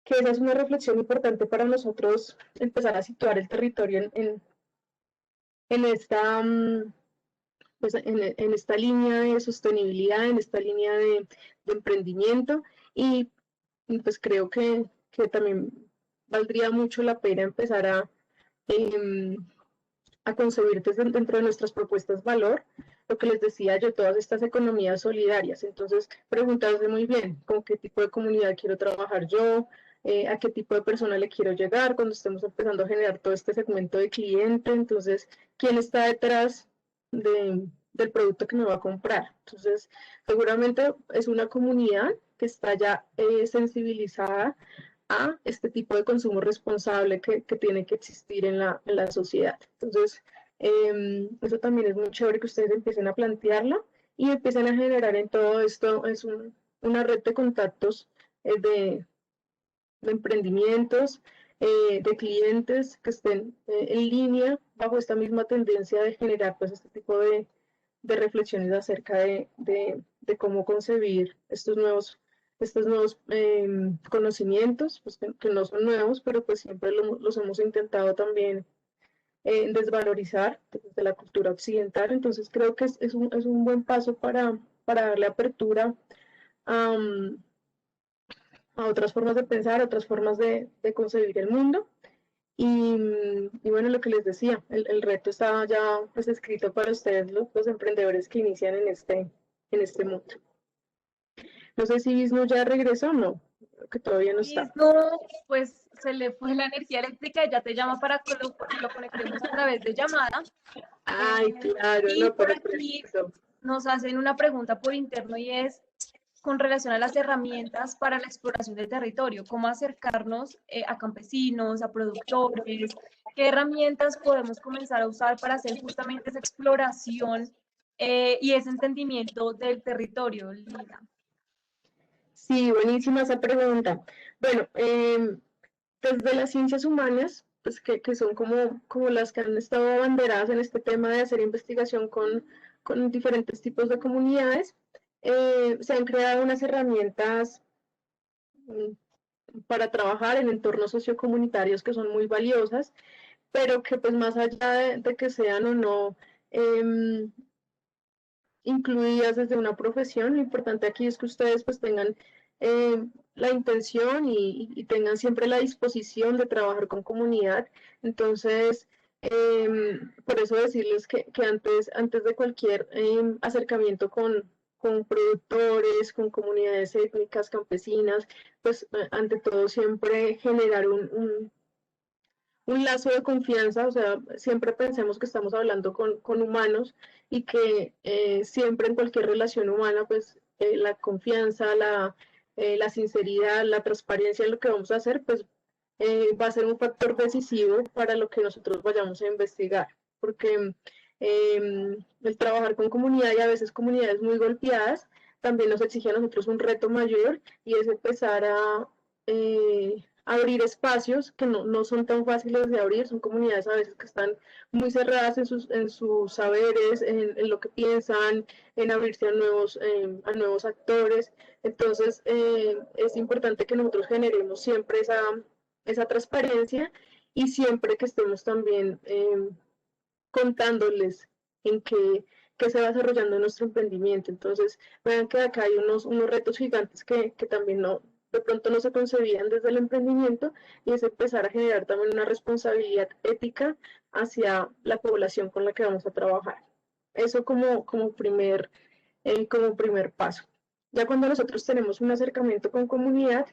S3: esa es una reflexión importante para nosotros, empezar a situar el territorio en esta pues en esta línea de sostenibilidad, en esta línea de emprendimiento, y pues creo que también valdría mucho la pena empezar a concebir dentro de nuestras propuestas valor, lo que les decía yo, todas estas economías solidarias. Entonces, preguntarse muy bien con qué tipo de comunidad quiero trabajar yo, a qué tipo de persona le quiero llegar cuando estemos empezando a generar todo este segmento de cliente. Entonces, ¿quién está detrás del producto que me va a comprar? Entonces, seguramente es una comunidad que está ya sensibilizada a este tipo de consumo responsable que tiene que existir en la sociedad. Entonces, eso también es muy chévere que ustedes empiecen a plantearlo y empiecen a generar en todo esto una red de contactos de emprendimientos, de clientes que estén en línea bajo esta misma tendencia de generar pues este tipo de reflexiones acerca de cómo concebir estos nuevos conocimientos, pues que no son nuevos, pero pues siempre los hemos intentado también desvalorizar desde la cultura occidental. Entonces creo que es un buen paso para darle apertura a, a otras formas de pensar, a otras formas de concebir el mundo. Y bueno, lo que les decía, el reto está ya pues escrito para ustedes, los emprendedores que inician en este mundo. No sé si Visnu ya regresó o no, creo que todavía no está.
S4: No, pues se le fue la energía eléctrica, ya te llama para que lo conectemos a través de llamada.
S3: Ay, claro,
S4: Y
S3: no,
S4: por
S3: pero
S4: aquí
S3: perfecto.
S4: nos hacen una pregunta por interno y es con relación a las herramientas para la exploración del territorio, cómo acercarnos a campesinos, a productores, qué herramientas podemos comenzar a usar para hacer justamente esa exploración y ese entendimiento del territorio, Lina.
S3: Sí, buenísima esa pregunta. Bueno, desde las ciencias humanas, pues que son como las que han estado abanderadas en este tema de hacer investigación con diferentes tipos de comunidades, se han creado unas herramientas para trabajar en entornos sociocomunitarios que son muy valiosas, pero que pues más allá de que sean o no incluidas desde una profesión, lo importante aquí es que ustedes pues tengan la intención y tengan siempre la disposición de trabajar con comunidad. Entonces, por eso decirles que antes de cualquier acercamiento con productores, con comunidades étnicas, campesinas, pues ante todo siempre generar un lazo de confianza, o sea, siempre pensemos que estamos hablando con humanos y que siempre en cualquier relación humana, pues la confianza, la sinceridad, la transparencia en lo que vamos a hacer, pues va a ser un factor decisivo para lo que nosotros vayamos a investigar, porque el trabajar con comunidad y a veces comunidades muy golpeadas también nos exige a nosotros un reto mayor y es empezar a abrir espacios que no son tan fáciles de abrir, son comunidades a veces que están muy cerradas en sus saberes, en lo que piensan, en abrirse a nuevos actores. Entonces, es importante que nosotros generemos siempre esa transparencia y siempre que estemos también contándoles en qué se va desarrollando nuestro emprendimiento. Entonces, vean que acá hay unos retos gigantes que también de pronto no se concebían desde el emprendimiento y es empezar a generar también una responsabilidad ética hacia la población con la que vamos a trabajar. Eso como primer paso. Ya cuando nosotros tenemos un acercamiento con comunidad,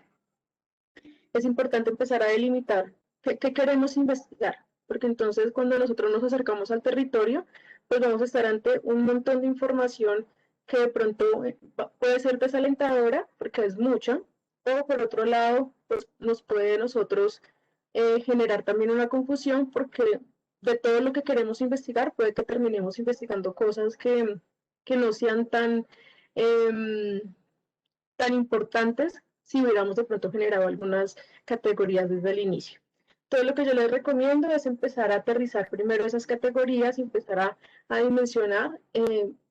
S3: es importante empezar a delimitar qué queremos investigar, porque entonces cuando nosotros nos acercamos al territorio, pues vamos a estar ante un montón de información que de pronto puede ser desalentadora, porque es mucha, o por otro lado, pues nos puede nosotros generar también una confusión, porque de todo lo que queremos investigar, puede que terminemos investigando cosas que no sean tan importantes si hubiéramos de pronto generado algunas categorías desde el inicio. Todo lo que yo les recomiendo es empezar a aterrizar primero esas categorías y empezar a dimensionar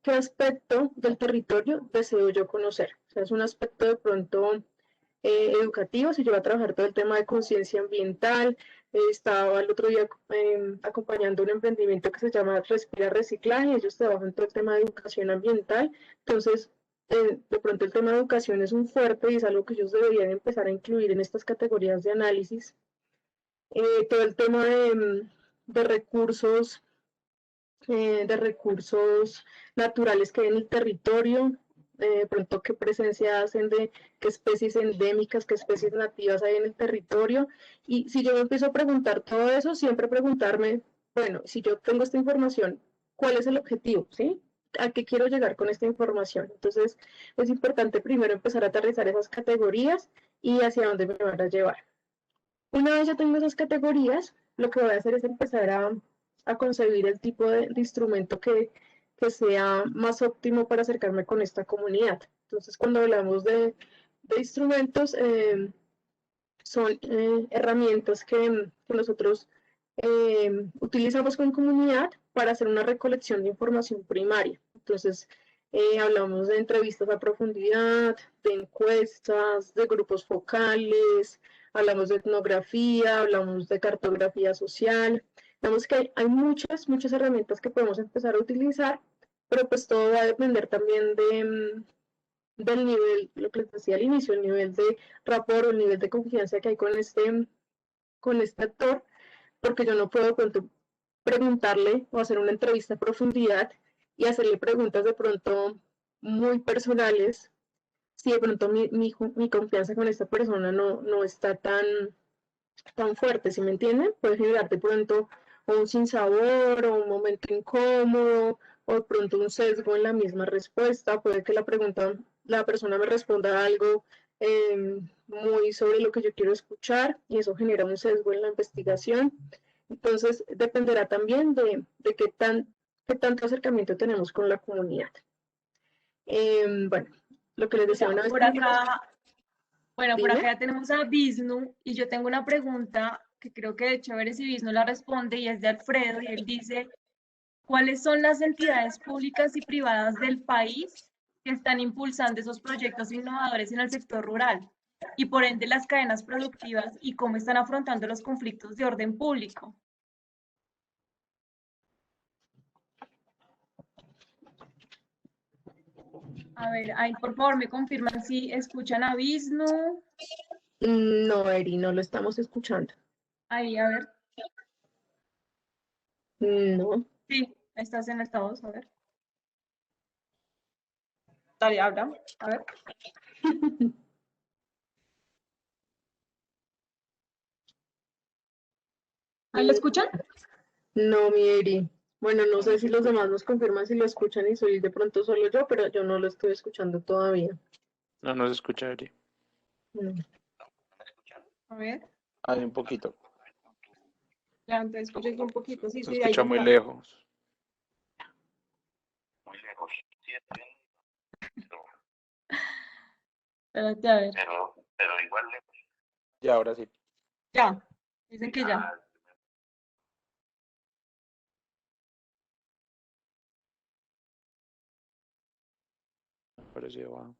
S3: qué aspecto del territorio deseo yo conocer. O sea, es un aspecto de pronto educativo, si yo voy a trabajar todo el tema de conciencia ambiental, estaba el otro día acompañando un emprendimiento que se llama Respira Reciclaje, y ellos trabajan todo el tema de educación ambiental, entonces de pronto el tema de educación es un fuerte y es algo que ellos deberían empezar a incluir en estas categorías de análisis. Todo el tema de recursos naturales que hay en el territorio, de pronto qué presencia hacen de qué especies endémicas, qué especies nativas hay en el territorio. Y si yo me empiezo a preguntar todo eso, siempre preguntarme, bueno, si yo tengo esta información, ¿cuál es el objetivo? ¿Sí? ¿A qué quiero llegar con esta información? Entonces, es importante primero empezar a aterrizar esas categorías y hacia dónde me van a llevar. Una vez ya tengo esas categorías, lo que voy a hacer es empezar a concebir el tipo de instrumento que sea más óptimo para acercarme con esta comunidad. Entonces, cuando hablamos de instrumentos, son herramientas que nosotros utilizamos con comunidad para hacer una recolección de información primaria. Entonces, hablamos de entrevistas a profundidad, de encuestas, de grupos focales, hablamos de etnografía, hablamos de cartografía social. Vemos que hay muchas herramientas que podemos empezar a utilizar, pero pues todo va a depender también del nivel, lo que les decía al inicio, el nivel de rapport o el nivel de confianza que hay con este actor, porque yo no puedo de pronto preguntarle o hacer una entrevista a profundidad y hacerle preguntas de pronto muy personales, si de pronto mi confianza con esta persona no está tan fuerte, ¿sí me entienden? Puede generar de pronto un sinsabor o un momento incómodo o de pronto un sesgo en la misma respuesta, puede que la persona me responda algo muy sobre lo que yo quiero escuchar y eso genera un sesgo en la investigación. Entonces, dependerá también de qué tanto acercamiento tenemos con la comunidad. Bueno, lo que les decía una vez.
S4: Por acá, bueno, por
S3: Dime.
S4: acá ya tenemos a Visnu y yo tengo una pregunta que creo que de chévere si Visnu la responde y es de Alfredo y él dice, ¿cuáles son las entidades públicas y privadas del país que están impulsando esos proyectos innovadores en el sector rural? Y por ende las cadenas productivas y cómo están afrontando los conflictos de orden público. A ver, ahí por favor me confirman si escuchan a Visnu.
S3: No, Eri, no lo estamos escuchando.
S4: Ahí, a ver.
S3: No.
S4: Sí, estás en altavoz, a ver. Dale, habla, a ver. ¿Ahí lo escuchan?
S3: No, mi Eri. Bueno, no sé si los demás nos confirman si lo escuchan y soy de pronto solo yo, pero yo no lo estoy escuchando todavía.
S5: No nos escucha, Eri.
S3: No.
S4: A ver.
S5: Hay un poquito.
S4: Ya, entonces escuché un poquito. Sí,
S5: Se
S4: sí, ahí
S5: escucha muy
S4: está.
S5: lejos.
S1: Muy lejos. Sí, está bien,
S4: Espérate, a ver.
S1: pero igual lejos.
S5: Y ahora sí.
S4: Ya, dicen que ya.
S5: Ahora sí va.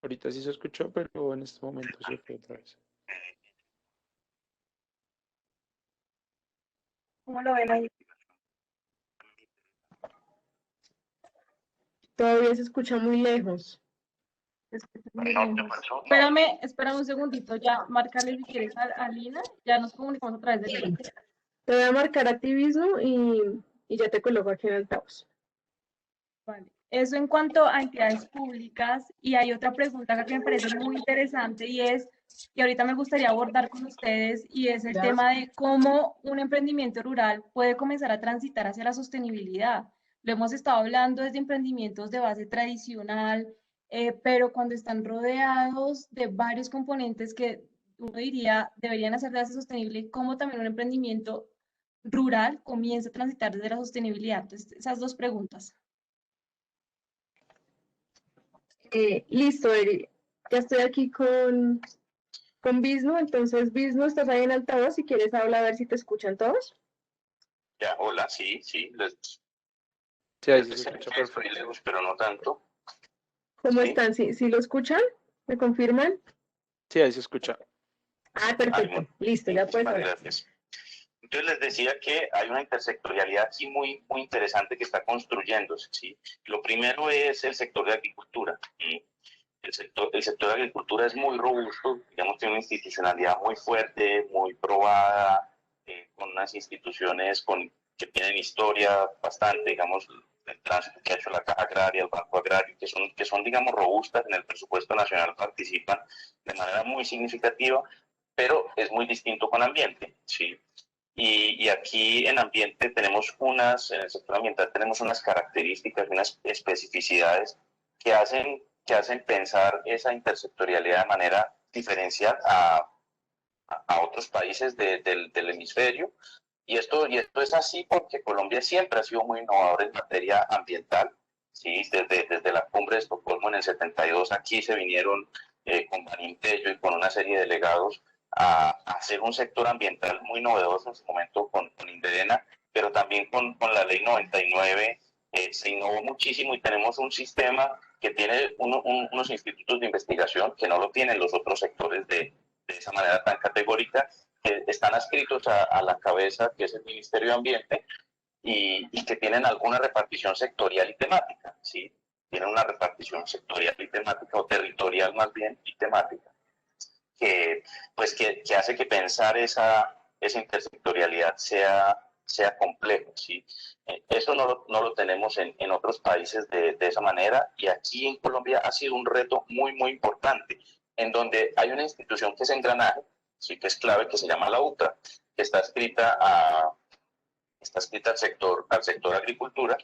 S5: Ahorita sí se escuchó, pero en este momento se fue otra vez.
S4: ¿Cómo lo ven ahí?
S3: Todavía se escucha muy lejos.
S4: Espérame un segundito, ya, márcale si quieres a Lina, ya nos comunicamos a través de Lina.
S3: Te voy a marcar activismo y ya te coloco aquí en altavoz.
S4: Vale. Eso en cuanto a entidades públicas, y hay otra pregunta que me parece muy interesante y ahorita me gustaría abordar con ustedes, y es el tema de cómo un emprendimiento rural puede comenzar a transitar hacia la sostenibilidad. Lo hemos estado hablando desde emprendimientos de base tradicional, pero cuando están rodeados de varios componentes que uno diría deberían hacer de base sostenible, cómo también un emprendimiento rural comienza a transitar desde la sostenibilidad. Entonces, esas dos preguntas.
S3: Listo, Eri. Ya estoy aquí con Visnu. Entonces, Visnu, estás ahí en altavoz. Si quieres, habla a ver si te escuchan todos.
S2: Ya, hola, sí.
S5: Sí, ahí sí se escucha
S2: Estoy
S5: perfecto.
S2: lejos, pero no tanto.
S3: ¿Cómo
S2: Sí.
S3: están? ¿Sí lo escuchan? ¿Me confirman?
S5: Sí, ahí se escucha.
S3: Ah, perfecto. Listo, ya puedes hablar.
S2: Gracias. Entonces les decía que hay una intersectorialidad aquí muy interesante que está construyéndose, ¿sí? Lo primero es el sector de agricultura. ¿Sí? El sector de agricultura es muy robusto, digamos, tiene una institucionalidad muy fuerte, muy probada, con unas instituciones que tienen historia bastante, digamos, el tránsito que ha hecho la Caja Agraria, el Banco Agrario, que son, digamos, robustas en el presupuesto nacional, participan de manera muy significativa, pero es muy distinto con ambiente, ¿sí? Y aquí en ambiente en el sector ambiental tenemos unas características, unas especificidades que hacen pensar esa intersectorialidad de manera diferencial a otros países del hemisferio. Y esto es así porque Colombia siempre ha sido muy innovador en materia ambiental. ¿Sí? Desde la cumbre de Estocolmo en el 72, aquí se vinieron con Banintello y con una serie de delegados a hacer un sector ambiental muy novedoso en su momento con Indedena, pero también con la ley 99 se innovó muchísimo y tenemos un sistema que tiene unos institutos de investigación que no lo tienen los otros sectores de esa manera tan categórica, que están adscritos a la cabeza, que es el Ministerio de Ambiente, y que tienen alguna repartición sectorial y temática, ¿sí? Tienen una repartición sectorial y temática, o territorial más bien, y temática, que hace que pensar esa esa intersectorialidad sea complejo, ¿sí? Eso no lo tenemos en otros países de esa manera, y aquí en Colombia ha sido un reto muy, muy importante, en donde hay una institución que es engranaje, sí, que es clave, que se llama la UCRA, que está escrita al sector agricultura,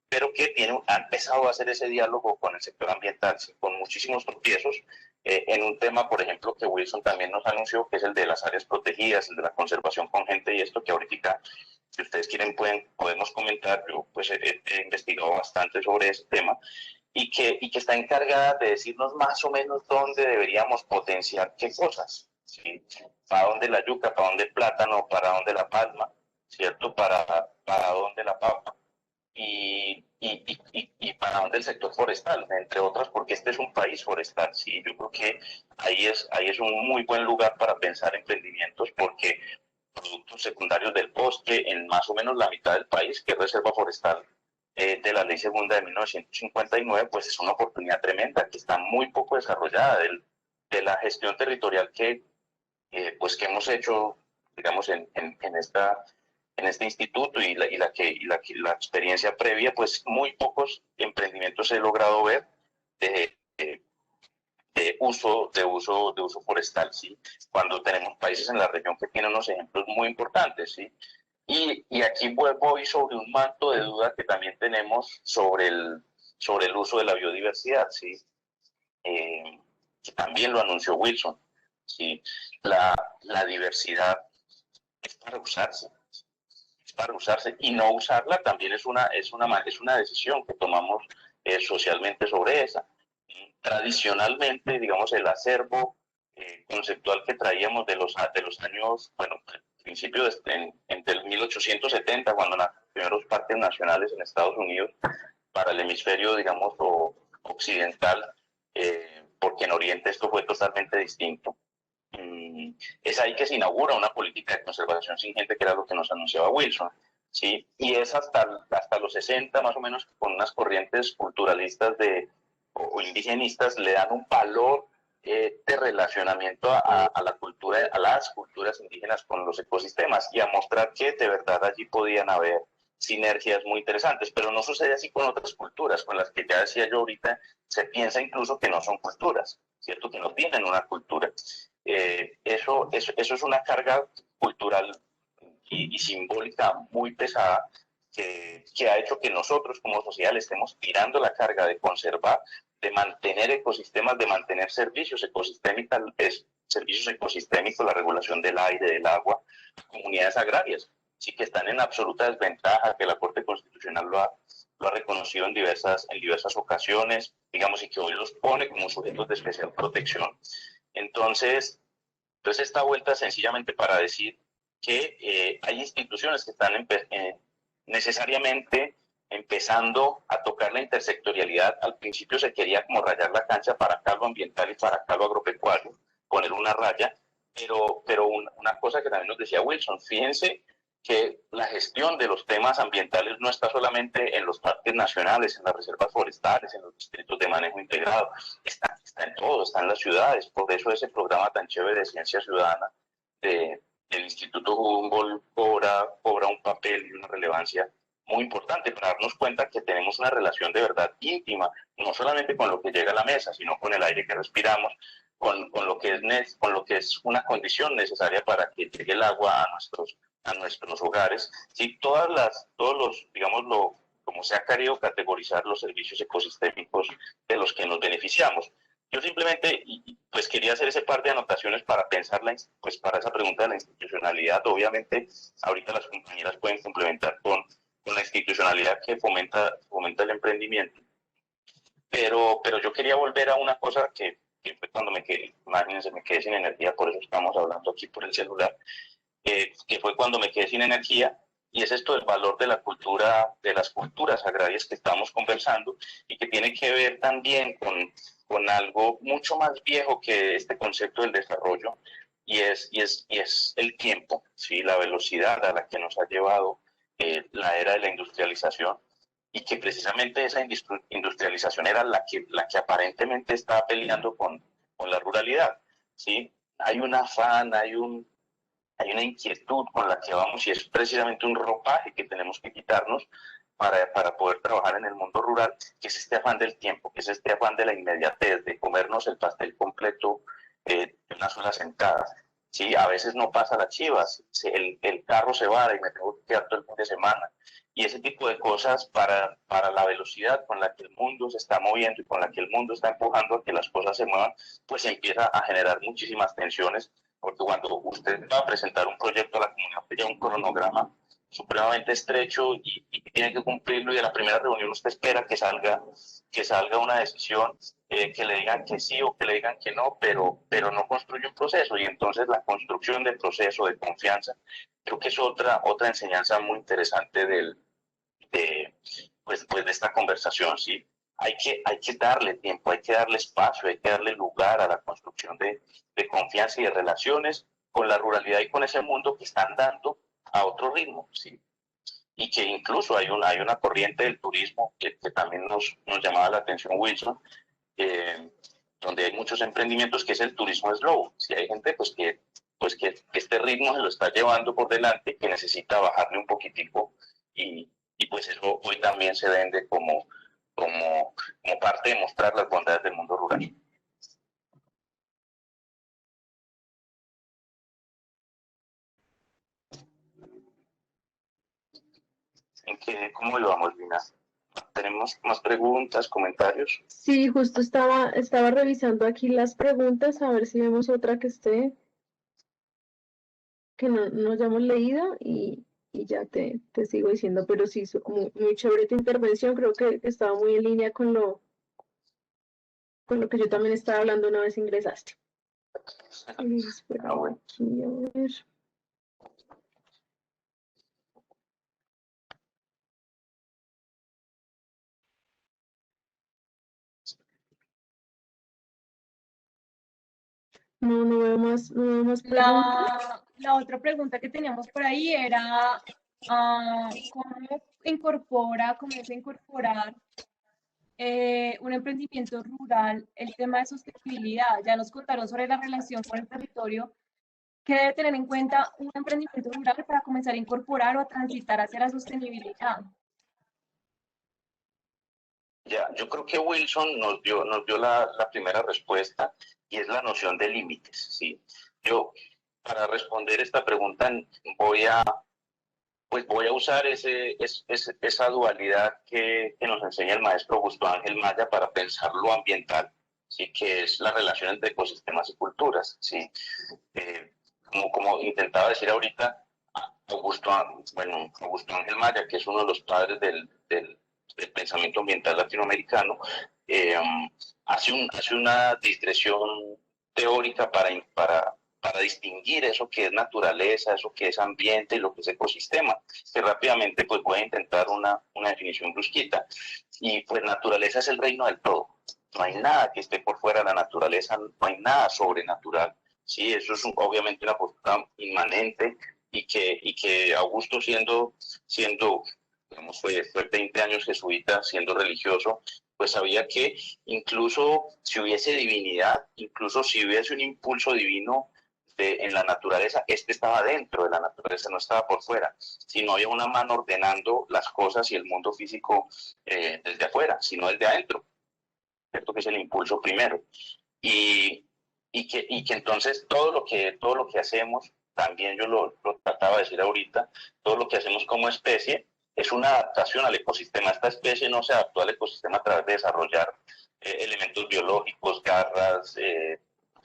S2: pero que ha empezado a hacer ese diálogo con el sector ambiental, ¿sí? Con muchísimos tropiezos, en un tema, por ejemplo, que Wilson también nos anunció, que es el de las áreas protegidas, el de la conservación con gente, y esto que ahorita, si ustedes quieren, podemos comentar. Yo pues he investigado bastante sobre ese tema, y que está encargada de decirnos más o menos dónde deberíamos potenciar qué cosas, ¿sí? Para dónde la yuca, para dónde el plátano, para dónde la palma, ¿cierto? Para dónde la papa, y para dónde el sector forestal, entre otras, porque este es un país forestal, ¿sí? Yo creo que ahí es un muy buen lugar para pensar emprendimientos, porque productos secundarios del bosque en más o menos la mitad del país, que es reserva forestal de la Ley Segunda de 1959, pues es una oportunidad tremenda que está muy poco desarrollada de la gestión territorial pues que hemos hecho, digamos, en este instituto, y la experiencia previa, pues muy pocos emprendimientos he logrado ver de uso forestal, ¿sí? Cuando tenemos países en la región que tienen unos ejemplos muy importantes, ¿sí? Y aquí vuelvo hoy sobre un manto de duda que también tenemos sobre el uso de la biodiversidad, ¿sí? Que también lo anunció Wilson, ¿sí? La diversidad es para usarse, y no usarla también es una decisión que tomamos socialmente sobre esa. Tradicionalmente, digamos, el acervo conceptual que traíamos de los años, bueno, principio entre el 1870, cuando nacieron los primeros parques nacionales en Estados Unidos para el hemisferio, digamos, occidental, porque en Oriente esto fue totalmente distinto. Es ahí que se inaugura una política de conservación singente, que era lo que nos anunciaba Wilson, ¿sí? Y es hasta los 60, más o menos, con unas corrientes culturalistas o indigenistas le dan un valor de relacionamiento a la cultura, a las culturas indígenas con los ecosistemas, y a mostrar que de verdad allí podían haber sinergias muy interesantes. Pero no sucede así con otras culturas, con las que ya decía yo ahorita, se piensa incluso que no son culturas, ¿cierto? Que no tienen una cultura. Eso es una carga cultural y simbólica muy pesada, que ha hecho que nosotros como sociedad le estemos tirando la carga de conservar, de mantener ecosistemas, de mantener servicios ecosistémicos, la regulación del aire, del agua, comunidades agrarias, sí, que están en absoluta desventaja, que la Corte Constitucional lo ha reconocido en diversas ocasiones, digamos, y que hoy los pone como sujetos de especial protección. Entonces esta vuelta sencillamente para decir que hay instituciones que están necesariamente empezando a tocar la intersectorialidad. Al principio se quería como rayar la cancha para acá lo ambiental y para acá lo agropecuario, poner una raya, pero una cosa que también nos decía Wilson, fíjense que la gestión de los temas ambientales no está solamente en los parques nacionales, en las reservas forestales, en los distritos de manejo integrado, está en todo, está en las ciudades. Por eso ese programa tan chévere de ciencia ciudadana del Instituto Humboldt cobra un papel y una relevancia muy importante, para darnos cuenta que tenemos una relación de verdad íntima, no solamente con lo que llega a la mesa, sino con el aire que respiramos, con lo que es una condición necesaria para que llegue el agua a nuestros hogares. Sí, como se ha querido categorizar los servicios ecosistémicos de los que nos beneficiamos. Yo simplemente pues quería hacer ese par de anotaciones para pensarla, pues para esa pregunta de la institucionalidad. Obviamente ahorita las compañeras pueden complementar con la institucionalidad que fomenta el emprendimiento. Pero yo quería volver a una cosa que fue cuando me quedé sin energía, por eso estamos hablando aquí por el celular, que fue cuando me quedé sin energía, y es esto del valor de la cultura, de las culturas agrarias que estamos conversando, y que tiene que ver también con algo mucho más viejo que este concepto del desarrollo, y es el tiempo, ¿sí? La velocidad a la que nos ha llevado la era de la industrialización, y que precisamente esa industrialización era la que aparentemente está peleando con la ruralidad, ¿sí? Hay un afán, hay hay una inquietud con la que vamos y es precisamente un ropaje que tenemos que quitarnos para poder trabajar en el mundo rural, que es este afán del tiempo, que es este afán de la inmediatez, de comernos el pastel completo de una sola sentada. Sí, a veces no pasa las chivas, el carro se va y me tengo que quedar todo el fin de semana. Y ese tipo de cosas para la velocidad con la que el mundo se está moviendo y con la que el mundo está empujando a que las cosas se muevan, pues empieza a generar muchísimas tensiones, porque cuando usted va a presentar un proyecto a la comunidad, ya un cronograma supremamente estrecho y tiene que cumplirlo, y a la primera reunión usted espera que salga una decisión, que le digan que sí o que le digan que no, pero no construye un proceso, y entonces la construcción del proceso de confianza creo que es otra enseñanza muy interesante de, de esta conversación, ¿sí? Hay que darle tiempo, hay que darle espacio, hay que darle lugar a la construcción de confianza y de relaciones con la ruralidad y con ese mundo que están dando a otro ritmo, ¿sí? Y que incluso hay una corriente del turismo que también nos llamaba la atención, Wilson, donde hay muchos emprendimientos, que es el turismo slow. Si hay gente que este ritmo se lo está llevando por delante, que necesita bajarle un poquitico, y pues eso hoy también se vende como parte de mostrar las bondades del mundo rural. ¿Cómo íbamos, Lina? ¿Tenemos más preguntas, comentarios?
S3: Sí, justo estaba revisando aquí las preguntas, a ver si vemos otra que no hayamos leído y ya te sigo diciendo, pero sí, muy, muy chévere tu intervención, creo que estaba muy en línea con lo que yo también estaba hablando una vez ingresaste. Espera,
S2: bueno.
S3: aquí, a ver. No veo más preguntas.
S4: La otra pregunta que teníamos por ahí era cómo comienza a incorporar un emprendimiento rural el tema de sostenibilidad. Ya nos contaron sobre la relación con el territorio. ¿Qué debe tener en cuenta un emprendimiento rural para comenzar a incorporar o a transitar hacia la sostenibilidad?
S2: Ya, yo creo que Wilson nos dio la primera respuesta, y es la noción de límites, ¿sí? Yo, para responder esta pregunta, voy a usar esa dualidad que nos enseña el maestro Augusto Ángel Maya para pensar lo ambiental, ¿sí? Que es la relación entre ecosistemas y culturas, ¿sí? Como intentaba decir ahorita, Augusto Ángel Maya, que es uno de los padres del pensamiento ambiental latinoamericano, hace una digresión teórica para distinguir eso que es naturaleza, eso que es ambiente y lo que es ecosistema, que rápidamente pues voy a intentar una definición brusquita. Y pues naturaleza es el reino del todo. No hay nada que esté por fuera de la naturaleza, no hay nada sobrenatural. Sí, eso es obviamente una postura inmanente, y que Augusto siendo digamos, fue 20 años jesuita, siendo religioso, pues sabía que incluso si hubiese divinidad, incluso si hubiese un impulso divino en la naturaleza, estaba dentro de la naturaleza, no estaba por fuera, sino había una mano ordenando las cosas y el mundo físico desde afuera, sino desde adentro, ¿cierto? Que es el impulso primero. Y que entonces todo lo que hacemos, también yo lo trataba de decir ahorita, todo lo que hacemos como especie es una adaptación al ecosistema. Esta especie no se adaptó al ecosistema a través de desarrollar elementos biológicos, garras,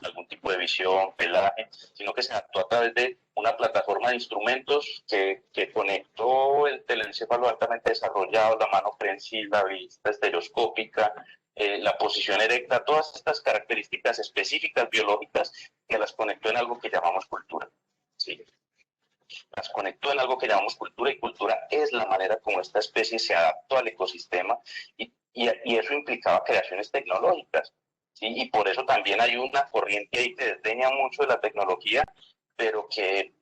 S2: algún tipo de visión, pelaje, sino que se adaptó a través de una plataforma de instrumentos que conectó el telencéfalo altamente desarrollado, la mano prensil, la vista estereoscópica, la posición erecta, todas estas características específicas biológicas, que las conectó en algo que llamamos cultura. ¿Sí? Las conectó en algo que llamamos cultura, y cultura es la manera como esta especie se adaptó al ecosistema, y eso implicaba creaciones tecnológicas. ¿Sí? Y por eso también hay una corriente ahí que desdeña mucho de la tecnología, pero que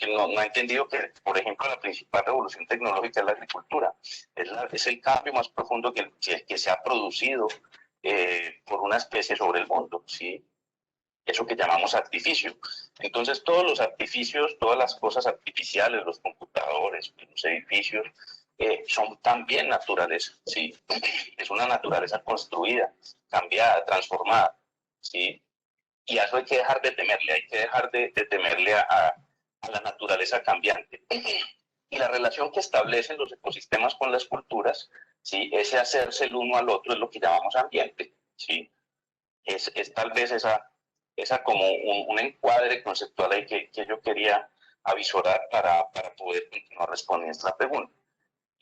S2: no ha entendido que, por ejemplo, la principal revolución tecnológica es la agricultura. Es el cambio más profundo que se ha producido por una especie sobre el mundo, ¿sí? eso que llamamos artificio. Entonces, todos los artificios, todas las cosas artificiales, los computadores, los edificios, son también naturaleza, ¿sí? Es una naturaleza construida, cambiada, transformada, ¿sí? Y a eso hay que dejar de temerle, hay que dejar de temerle a la naturaleza cambiante. Y la relación que establecen los ecosistemas con las culturas, ¿sí? Ese hacerse el uno al otro es lo que llamamos ambiente, ¿sí? Es tal vez esa como un encuadre conceptual ahí que yo quería avisorar para poder continuar respondiendo esta pregunta.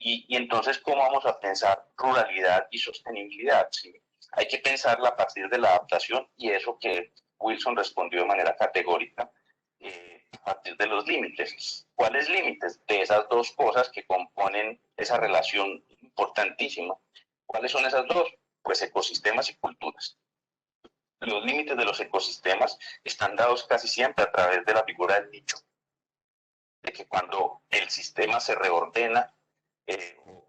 S2: Y entonces, ¿cómo vamos a pensar ruralidad y sostenibilidad? ¿Sí? Hay que pensarla a partir de la adaptación y eso que Wilson respondió de manera categórica, a partir de los límites. ¿Cuáles límites? De esas dos cosas que componen esa relación importantísima. ¿Cuáles son esas dos? Pues ecosistemas y culturas. Los límites de los ecosistemas están dados casi siempre a través de la figura del nicho, de que cuando el sistema se reordena,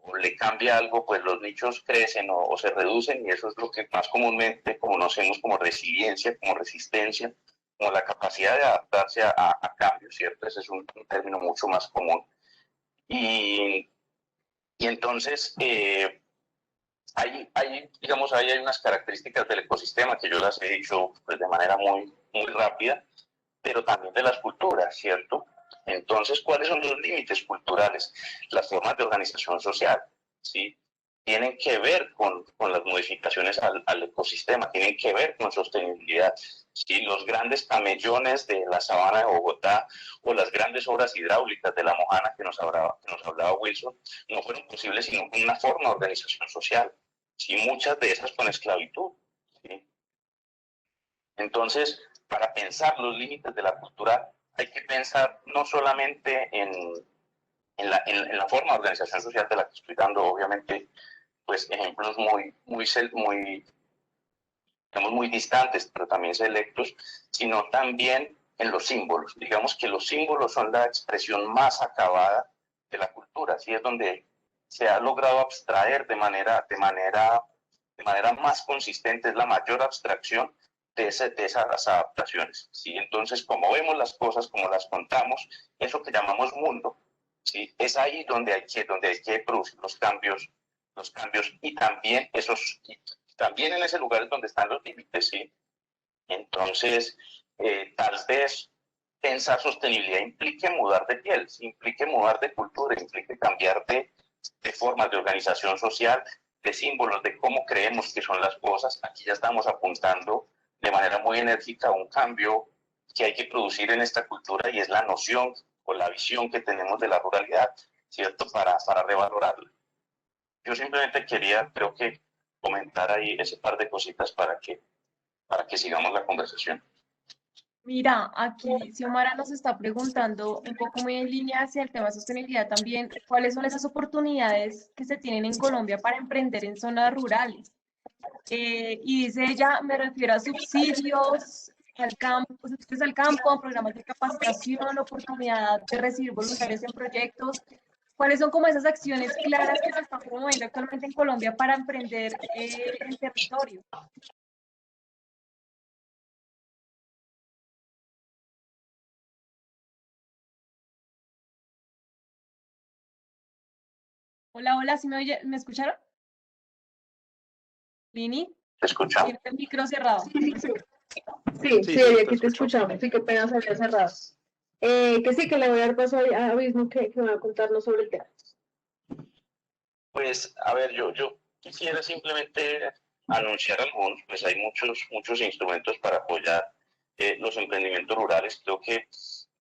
S2: o le cambia algo, pues los nichos crecen o se reducen, y eso es lo que más comúnmente conocemos como resiliencia, como resistencia, como la capacidad de adaptarse a cambios, ¿cierto? Ese es un término mucho más común. Y entonces, digamos, hay unas características del ecosistema que yo las he dicho pues, de manera muy rápida, pero también de las culturas, ¿cierto? Entonces, ¿cuáles son los límites culturales? Las formas de organización social, ¿sí? Tienen que ver con las modificaciones al ecosistema, tienen que ver con sostenibilidad. ¿Sí? Los grandes camellones de la sabana de Bogotá o las grandes obras hidráulicas de la Mojana que nos hablaba Wilson, no fueron posibles sino con una forma de organización social. ¿Sí? Muchas de esas con esclavitud. ¿Sí? Entonces, para pensar los límites de la cultura, hay que pensar no solamente en la forma de organización social de la que estoy dando, obviamente, pues ejemplos muy distantes, pero también selectos, sino también en los símbolos. Digamos que los símbolos son la expresión más acabada de la cultura, así es donde se ha logrado abstraer de manera más consistente, es la mayor abstracción de esas adaptaciones. ¿Sí? Entonces, como vemos las cosas, como las contamos, eso que llamamos mundo, ¿sí? Es ahí donde hay que producir los cambios y también también en ese lugar es donde están los límites, ¿sí? Entonces, tal vez pensar sostenibilidad implique mudar de piel, implique mudar de cultura, implique cambiar de formas de organización social, de símbolos, de cómo creemos que son las cosas. Aquí ya estamos apuntando de manera muy enérgica a un cambio que hay que producir en esta cultura y es la noción o la visión que tenemos de la ruralidad, ¿cierto? Para revalorarla. Yo simplemente creo que comentar ahí ese par de cositas para que sigamos la conversación.
S4: Mira, aquí Xiomara nos está preguntando un poco muy en línea hacia el tema de sostenibilidad también, ¿cuáles son esas oportunidades que se tienen en Colombia para emprender en zonas rurales? Y dice ella, me refiero a subsidios al campo, programas de capacitación, oportunidad de recibir voluntarios en proyectos. ¿Cuáles son como esas acciones claras que se están promoviendo actualmente en Colombia para emprender en territorio? Hola, hola, ¿sí me escucharon? Lini,
S2: ¿Te escuchamos?
S4: tienes el micro cerrado.
S3: Sí, aquí te escuchamos. Sí, qué pena se había cerrado. Que sí, que le voy a dar paso a Abismo que va a contarnos sobre el tema.
S2: Pues, a ver, yo quisiera simplemente anunciar algunos, pues hay muchos instrumentos para apoyar los emprendimientos rurales. Creo que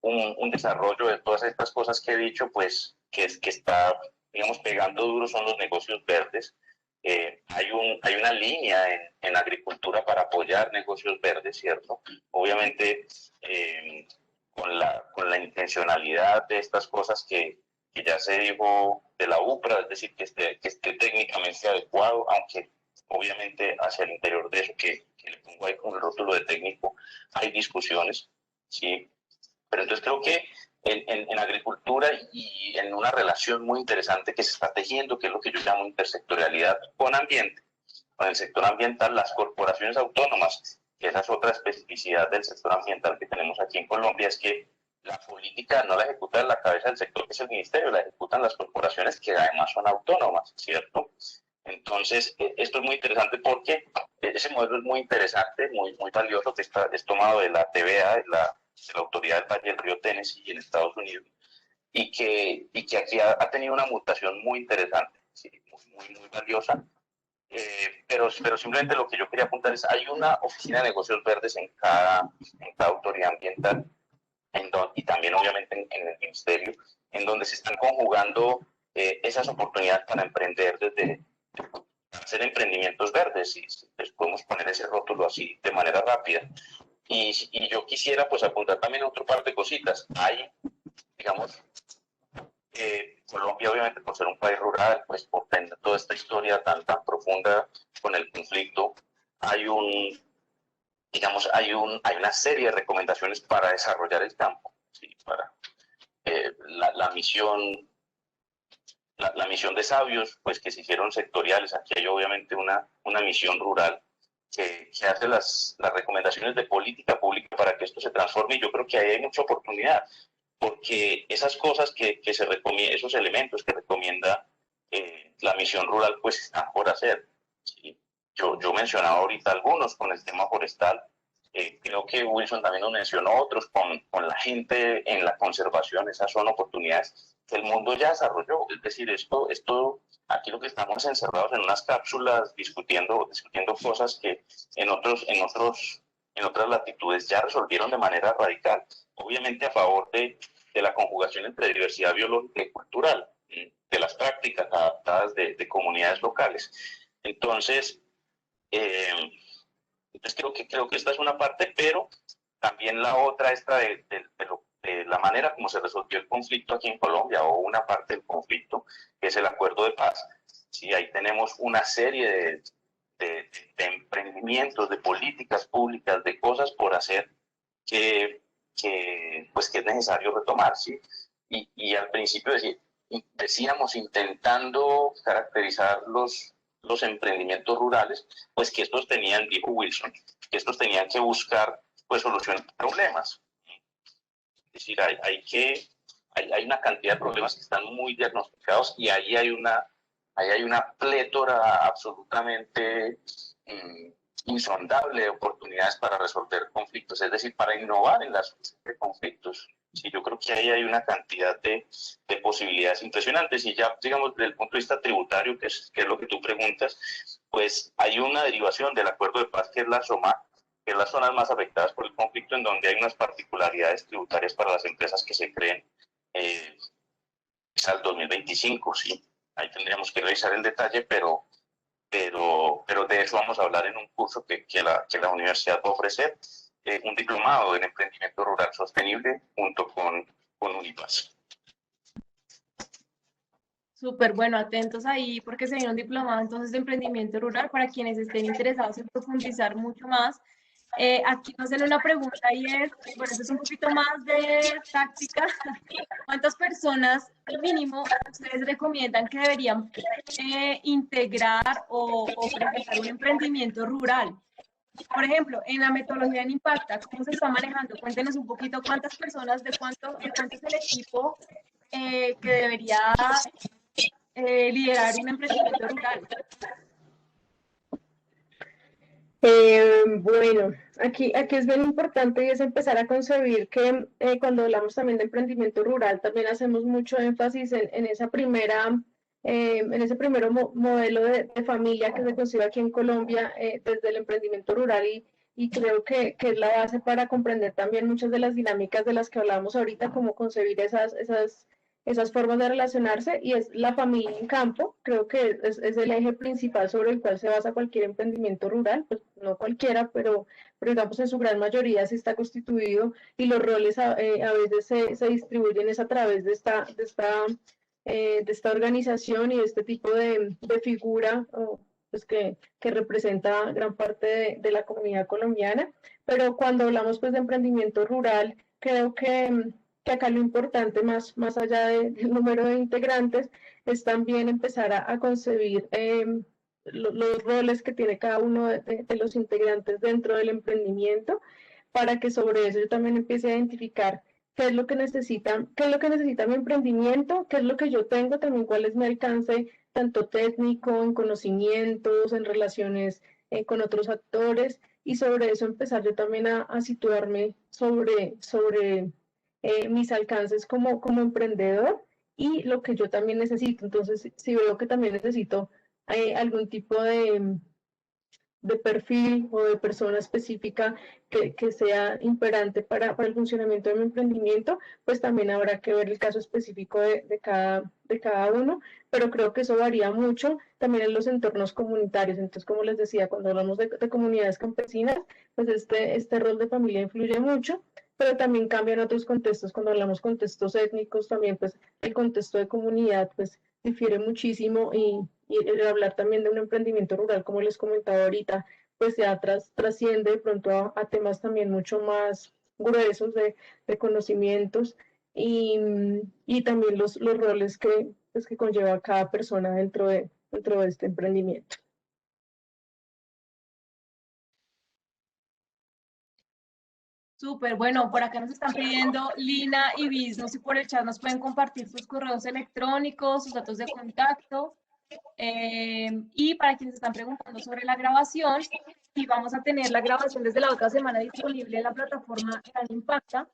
S2: un desarrollo de todas estas cosas que he dicho, pues, que está, digamos, pegando duro son los negocios verdes. Hay una línea en agricultura para apoyar negocios verdes, ¿cierto? Obviamente, con la intencionalidad de estas cosas que ya se dijo de la UPRA, es decir, que esté técnicamente adecuado, aunque obviamente hacia el interior de eso, que le pongo ahí con el rótulo de técnico, hay discusiones, ¿sí? Pero entonces creo que en agricultura y en una relación muy interesante que se está tejiendo, que es lo que yo llamo intersectorialidad con ambiente, con el sector ambiental, las corporaciones autónomas esa es otra especificidad del sector ambiental que tenemos aquí en Colombia, es que la política no la ejecuta en la cabeza del sector, que es el ministerio, la ejecutan las corporaciones que además son autónomas, ¿cierto? Entonces, esto es muy interesante porque ese modelo es muy interesante, muy valioso, que es tomado de la TVA, de la Autoridad del Valle del Río Tennessee en Estados Unidos, y que aquí ha tenido una mutación muy interesante, ¿sí? Muy valiosa. Pero simplemente lo que yo quería apuntar es, hay una oficina de negocios verdes en cada autoridad ambiental, y también obviamente en el ministerio, en donde se están conjugando esas oportunidades para emprender para hacer emprendimientos verdes, y les podemos poner ese rótulo así de manera rápida. Y yo quisiera pues apuntar también otro par de cositas. Hay, digamos, Colombia, obviamente, por ser un país rural, pues por tener toda esta historia tan profunda con el conflicto, hay una serie de recomendaciones para desarrollar el campo, ¿sí? Para la misión de sabios, pues que se hicieron sectoriales. Aquí hay obviamente una misión rural que hace las recomendaciones de política pública para que esto se transforme, y yo creo que ahí hay mucha oportunidad, porque esas cosas que se recomiendan, esos elementos que recomienda la misión rural, pues están por hacer, ¿sí? Yo mencionaba ahorita algunos con el tema forestal, creo que Wilson también nos mencionó otros con la gente en la conservación. Esas son oportunidades que el mundo ya desarrolló, es decir, esto aquí lo que estamos encerrados en unas cápsulas discutiendo cosas que en otras latitudes ya resolvieron de manera radical, obviamente a favor de la conjugación entre diversidad biológica y cultural, de las prácticas adaptadas de comunidades locales. Entonces, creo que esta es una parte, pero también la otra, esta de la manera como se resolvió el conflicto aquí en Colombia, o una parte del conflicto, que es el acuerdo de paz. Sí, ahí tenemos una serie de emprendimientos, de políticas públicas, de cosas por hacer que es necesario retomar, ¿sí? Y al principio decíamos, intentando caracterizar los emprendimientos rurales, pues que estos tenían, dijo Wilson, que estos tenían que buscar pues solucionar problemas. Es decir, hay una cantidad de problemas que están muy diagnosticados, y ahí hay una plétora absolutamente insondable de oportunidades para resolver conflictos, es decir, para innovar en la solución de conflictos. Sí, yo creo que ahí hay una cantidad de posibilidades impresionantes. Y ya, digamos, desde el punto de vista tributario, que es lo que tú preguntas, pues hay una derivación del acuerdo de paz, que es la SOMAC, que es las zonas más afectadas por el conflicto, en donde hay unas particularidades tributarias para las empresas que se creen al 2025, ¿sí? Ahí tendríamos que revisar el detalle, pero de eso vamos a hablar en un curso que la universidad va a ofrecer, un diplomado en emprendimiento rural sostenible junto con Unipaz.
S4: Súper bueno, atentos ahí porque se viene un diplomado entonces de emprendimiento rural para quienes estén interesados en profundizar mucho más. Aquí nos hacen una pregunta, y es, bueno, esto es un poquito más de táctica. ¿Cuántas personas mínimo ustedes recomiendan que deberían integrar o presentar un emprendimiento rural? Por ejemplo, en la metodología en Impacta, ¿cómo se está manejando? Cuéntenos un poquito cuántas personas, de cuánto es el equipo que debería liderar un emprendimiento rural.
S3: Bueno, aquí es bien importante, y es empezar a concebir que cuando hablamos también de emprendimiento rural, también hacemos mucho énfasis en ese primer modelo de familia que se concibe aquí en Colombia desde el emprendimiento rural, y creo que es la base para comprender también muchas de las dinámicas de las que hablábamos ahorita, como concebir esas formas de relacionarse, y es la familia en campo. Creo que es el eje principal sobre el cual se basa cualquier emprendimiento rural, pues no cualquiera, pero digamos en su gran mayoría sí está constituido, y los roles a veces se distribuyen es a través de esta organización y de este tipo de figura, pues que representa gran parte de la comunidad colombiana. Pero cuando hablamos pues de emprendimiento rural, creo que acá lo importante, más allá del número de integrantes, es también empezar a concebir los roles que tiene cada uno de los integrantes dentro del emprendimiento, para que sobre eso yo también empiece a identificar qué es lo que necesita, qué es lo que necesita mi emprendimiento, qué es lo que yo tengo, también cuál es mi alcance, tanto técnico, en conocimientos, en relaciones con otros actores, y sobre eso empezar yo también a situarme sobre mis alcances como emprendedor y lo que yo también necesito. Entonces, si veo que también necesito algún tipo de perfil o de persona específica que sea imperante para el funcionamiento de mi emprendimiento, pues también habrá que ver el caso específico de cada uno, pero creo que eso varía mucho también en los entornos comunitarios. Entonces, como les decía, cuando hablamos de comunidades campesinas, pues este rol de familia influye mucho, pero también cambian otros contextos. Cuando hablamos contextos étnicos, también pues el contexto de comunidad pues difiere muchísimo y el hablar también de un emprendimiento rural, como les comentaba ahorita, pues ya trasciende de pronto a temas también mucho más gruesos de conocimientos y también los roles pues, que conlleva cada persona dentro de este emprendimiento.
S4: Súper, bueno, por acá nos están pidiendo Lina y Visno, si por el chat nos pueden compartir sus correos electrónicos, sus datos de contacto. Y para quienes están preguntando sobre la grabación, y vamos a tener la grabación desde la otra semana disponible en la plataforma Gran Impacta,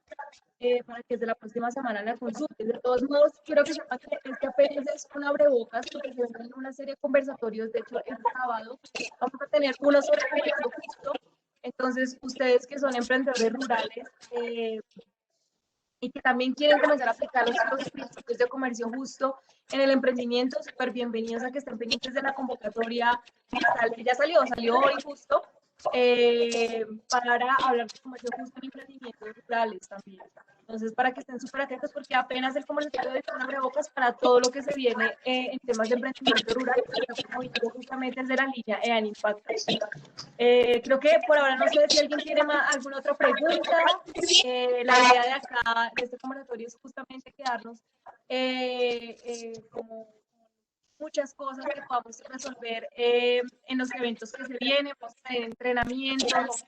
S4: para que desde la próxima semana la consulten. De todos modos, quiero que sepan que este apenas es un abrebocas, porque se vendrán una serie de conversatorios. De hecho, el sábado vamos a tener uno sobre comercio justo. Entonces, ustedes que son emprendedores rurales, y que también quieren comenzar a aplicar los principios de comercio justo en el emprendimiento, súper bienvenidos a que estén pendientes de la convocatoria. Ya salió hoy justo, para hablar de comercio justo en emprendimientos rurales también. Entonces, para que estén súper atentos, porque apenas el conversatorio de un abrebocas para todo lo que se viene en temas de emprendimiento rural, justamente es de la línea EAN Impact. Creo que por ahora no sé si alguien tiene alguna otra pregunta. La idea de acá, de este conversatorio, es justamente quedarnos como muchas cosas que podamos resolver en los eventos que se vienen, vamos a tener entrenamientos,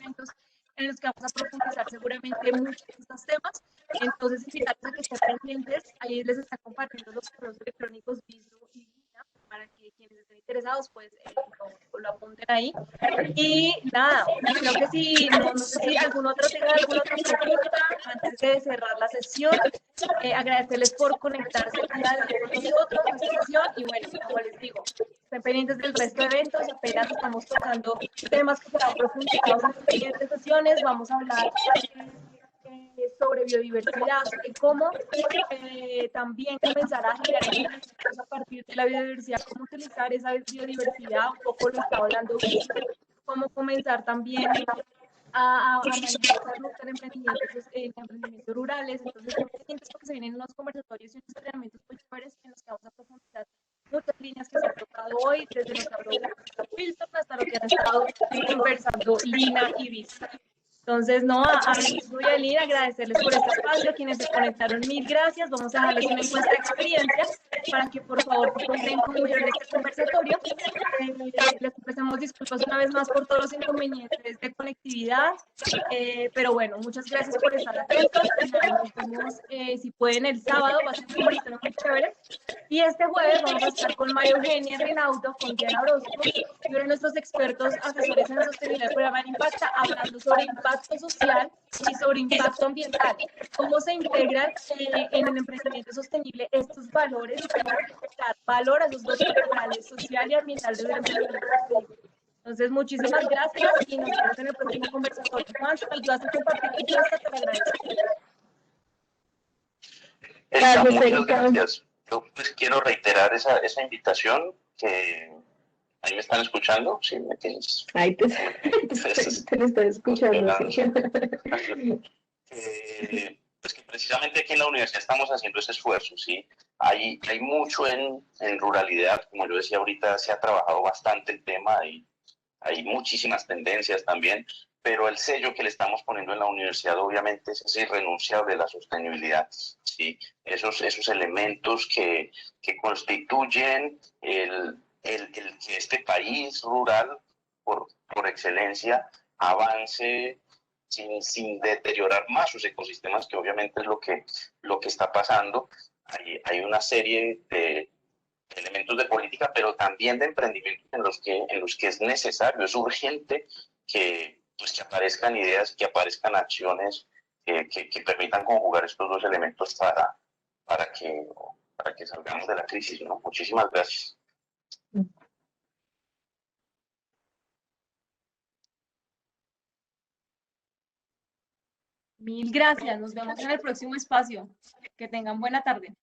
S4: eventos en los que vamos a profundizar seguramente muchos de estos temas. Entonces, invitarlos a que estén pendientes. Ahí les está compartiendo los correos electrónicos Visno y Lina para que quienes estén interesados pues lo apunten ahí. Y nada, creo que si no sé si algún otro tenga alguna otra pregunta antes de cerrar la sesión. Agradecerles por conectarse con nosotros en esta sesión y bueno, como les digo, estén pendientes del resto de eventos. Apenas estamos tocando temas que serán profundizados en las siguientes sesiones. Vamos a hablar sobre biodiversidad, sobre cómo también comenzar a generar a partir de la biodiversidad, cómo utilizar esa biodiversidad, un poco lo está hablando, cómo comenzar también a analizar emprendimientos rurales. Entonces, porque se vienen unos conversatorios y unos entrenamientos muy chéveres en los que vamos a profundizar muchas líneas que se han tocado hoy, desde nuestra producción Wilson hasta lo que han estado conversando Lina y Viz. Entonces, no, a Visno y a Lina, agradecerles por este espacio, quienes se conectaron, mil gracias. Vamos a dejarles una encuesta de experiencia para que por favor den conclusión de este conversatorio. Les ofrecemos disculpas una vez más por todos los inconvenientes de conectividad, pero bueno, muchas gracias por estar atentos. Nos vemos, si pueden, el sábado, va a ser un conversatorio muy chévere. Y este jueves vamos a estar con María Eugenia Reinaudo, con Diana Orozco, y uno de nuestros expertos asesores en sostenibilidad del programa Impacta, hablando sobre impacto social y sobre impacto ambiental. Cómo se integran en el emprendimiento sostenible estos valores, cómo dar valor a los dos integrales, social y ambiental del emprendimiento sostenible. Entonces, muchísimas gracias y nos vemos en el próximo conversatorio. Juan, si me ayudas a compartir tu clase, te lo agradezco.
S2: Muchas gracias. Yo pues quiero reiterar esa invitación que ahí me están escuchando, ¿sí? ¿Me tienes?
S3: Ahí te lo estoy escuchando.
S2: Pues que precisamente aquí en la universidad estamos haciendo ese esfuerzo, ¿sí? Hay mucho en ruralidad, como yo decía ahorita, se ha trabajado bastante el tema, hay muchísimas tendencias también, pero el sello que le estamos poniendo en la universidad obviamente es irrenunciable, la sostenibilidad, ¿sí? Esos elementos que constituyen el que este país rural, por excelencia, avance sin deteriorar más sus ecosistemas, que obviamente es lo que está pasando. Hay una serie de elementos de política, pero también de emprendimientos en los que es necesario, es urgente que, pues, que aparezcan ideas, que aparezcan acciones que permitan conjugar estos dos elementos para que salgamos de la crisis, ¿no? Muchísimas gracias.
S4: Mil gracias. Nos vemos en el próximo espacio. Que tengan buena tarde.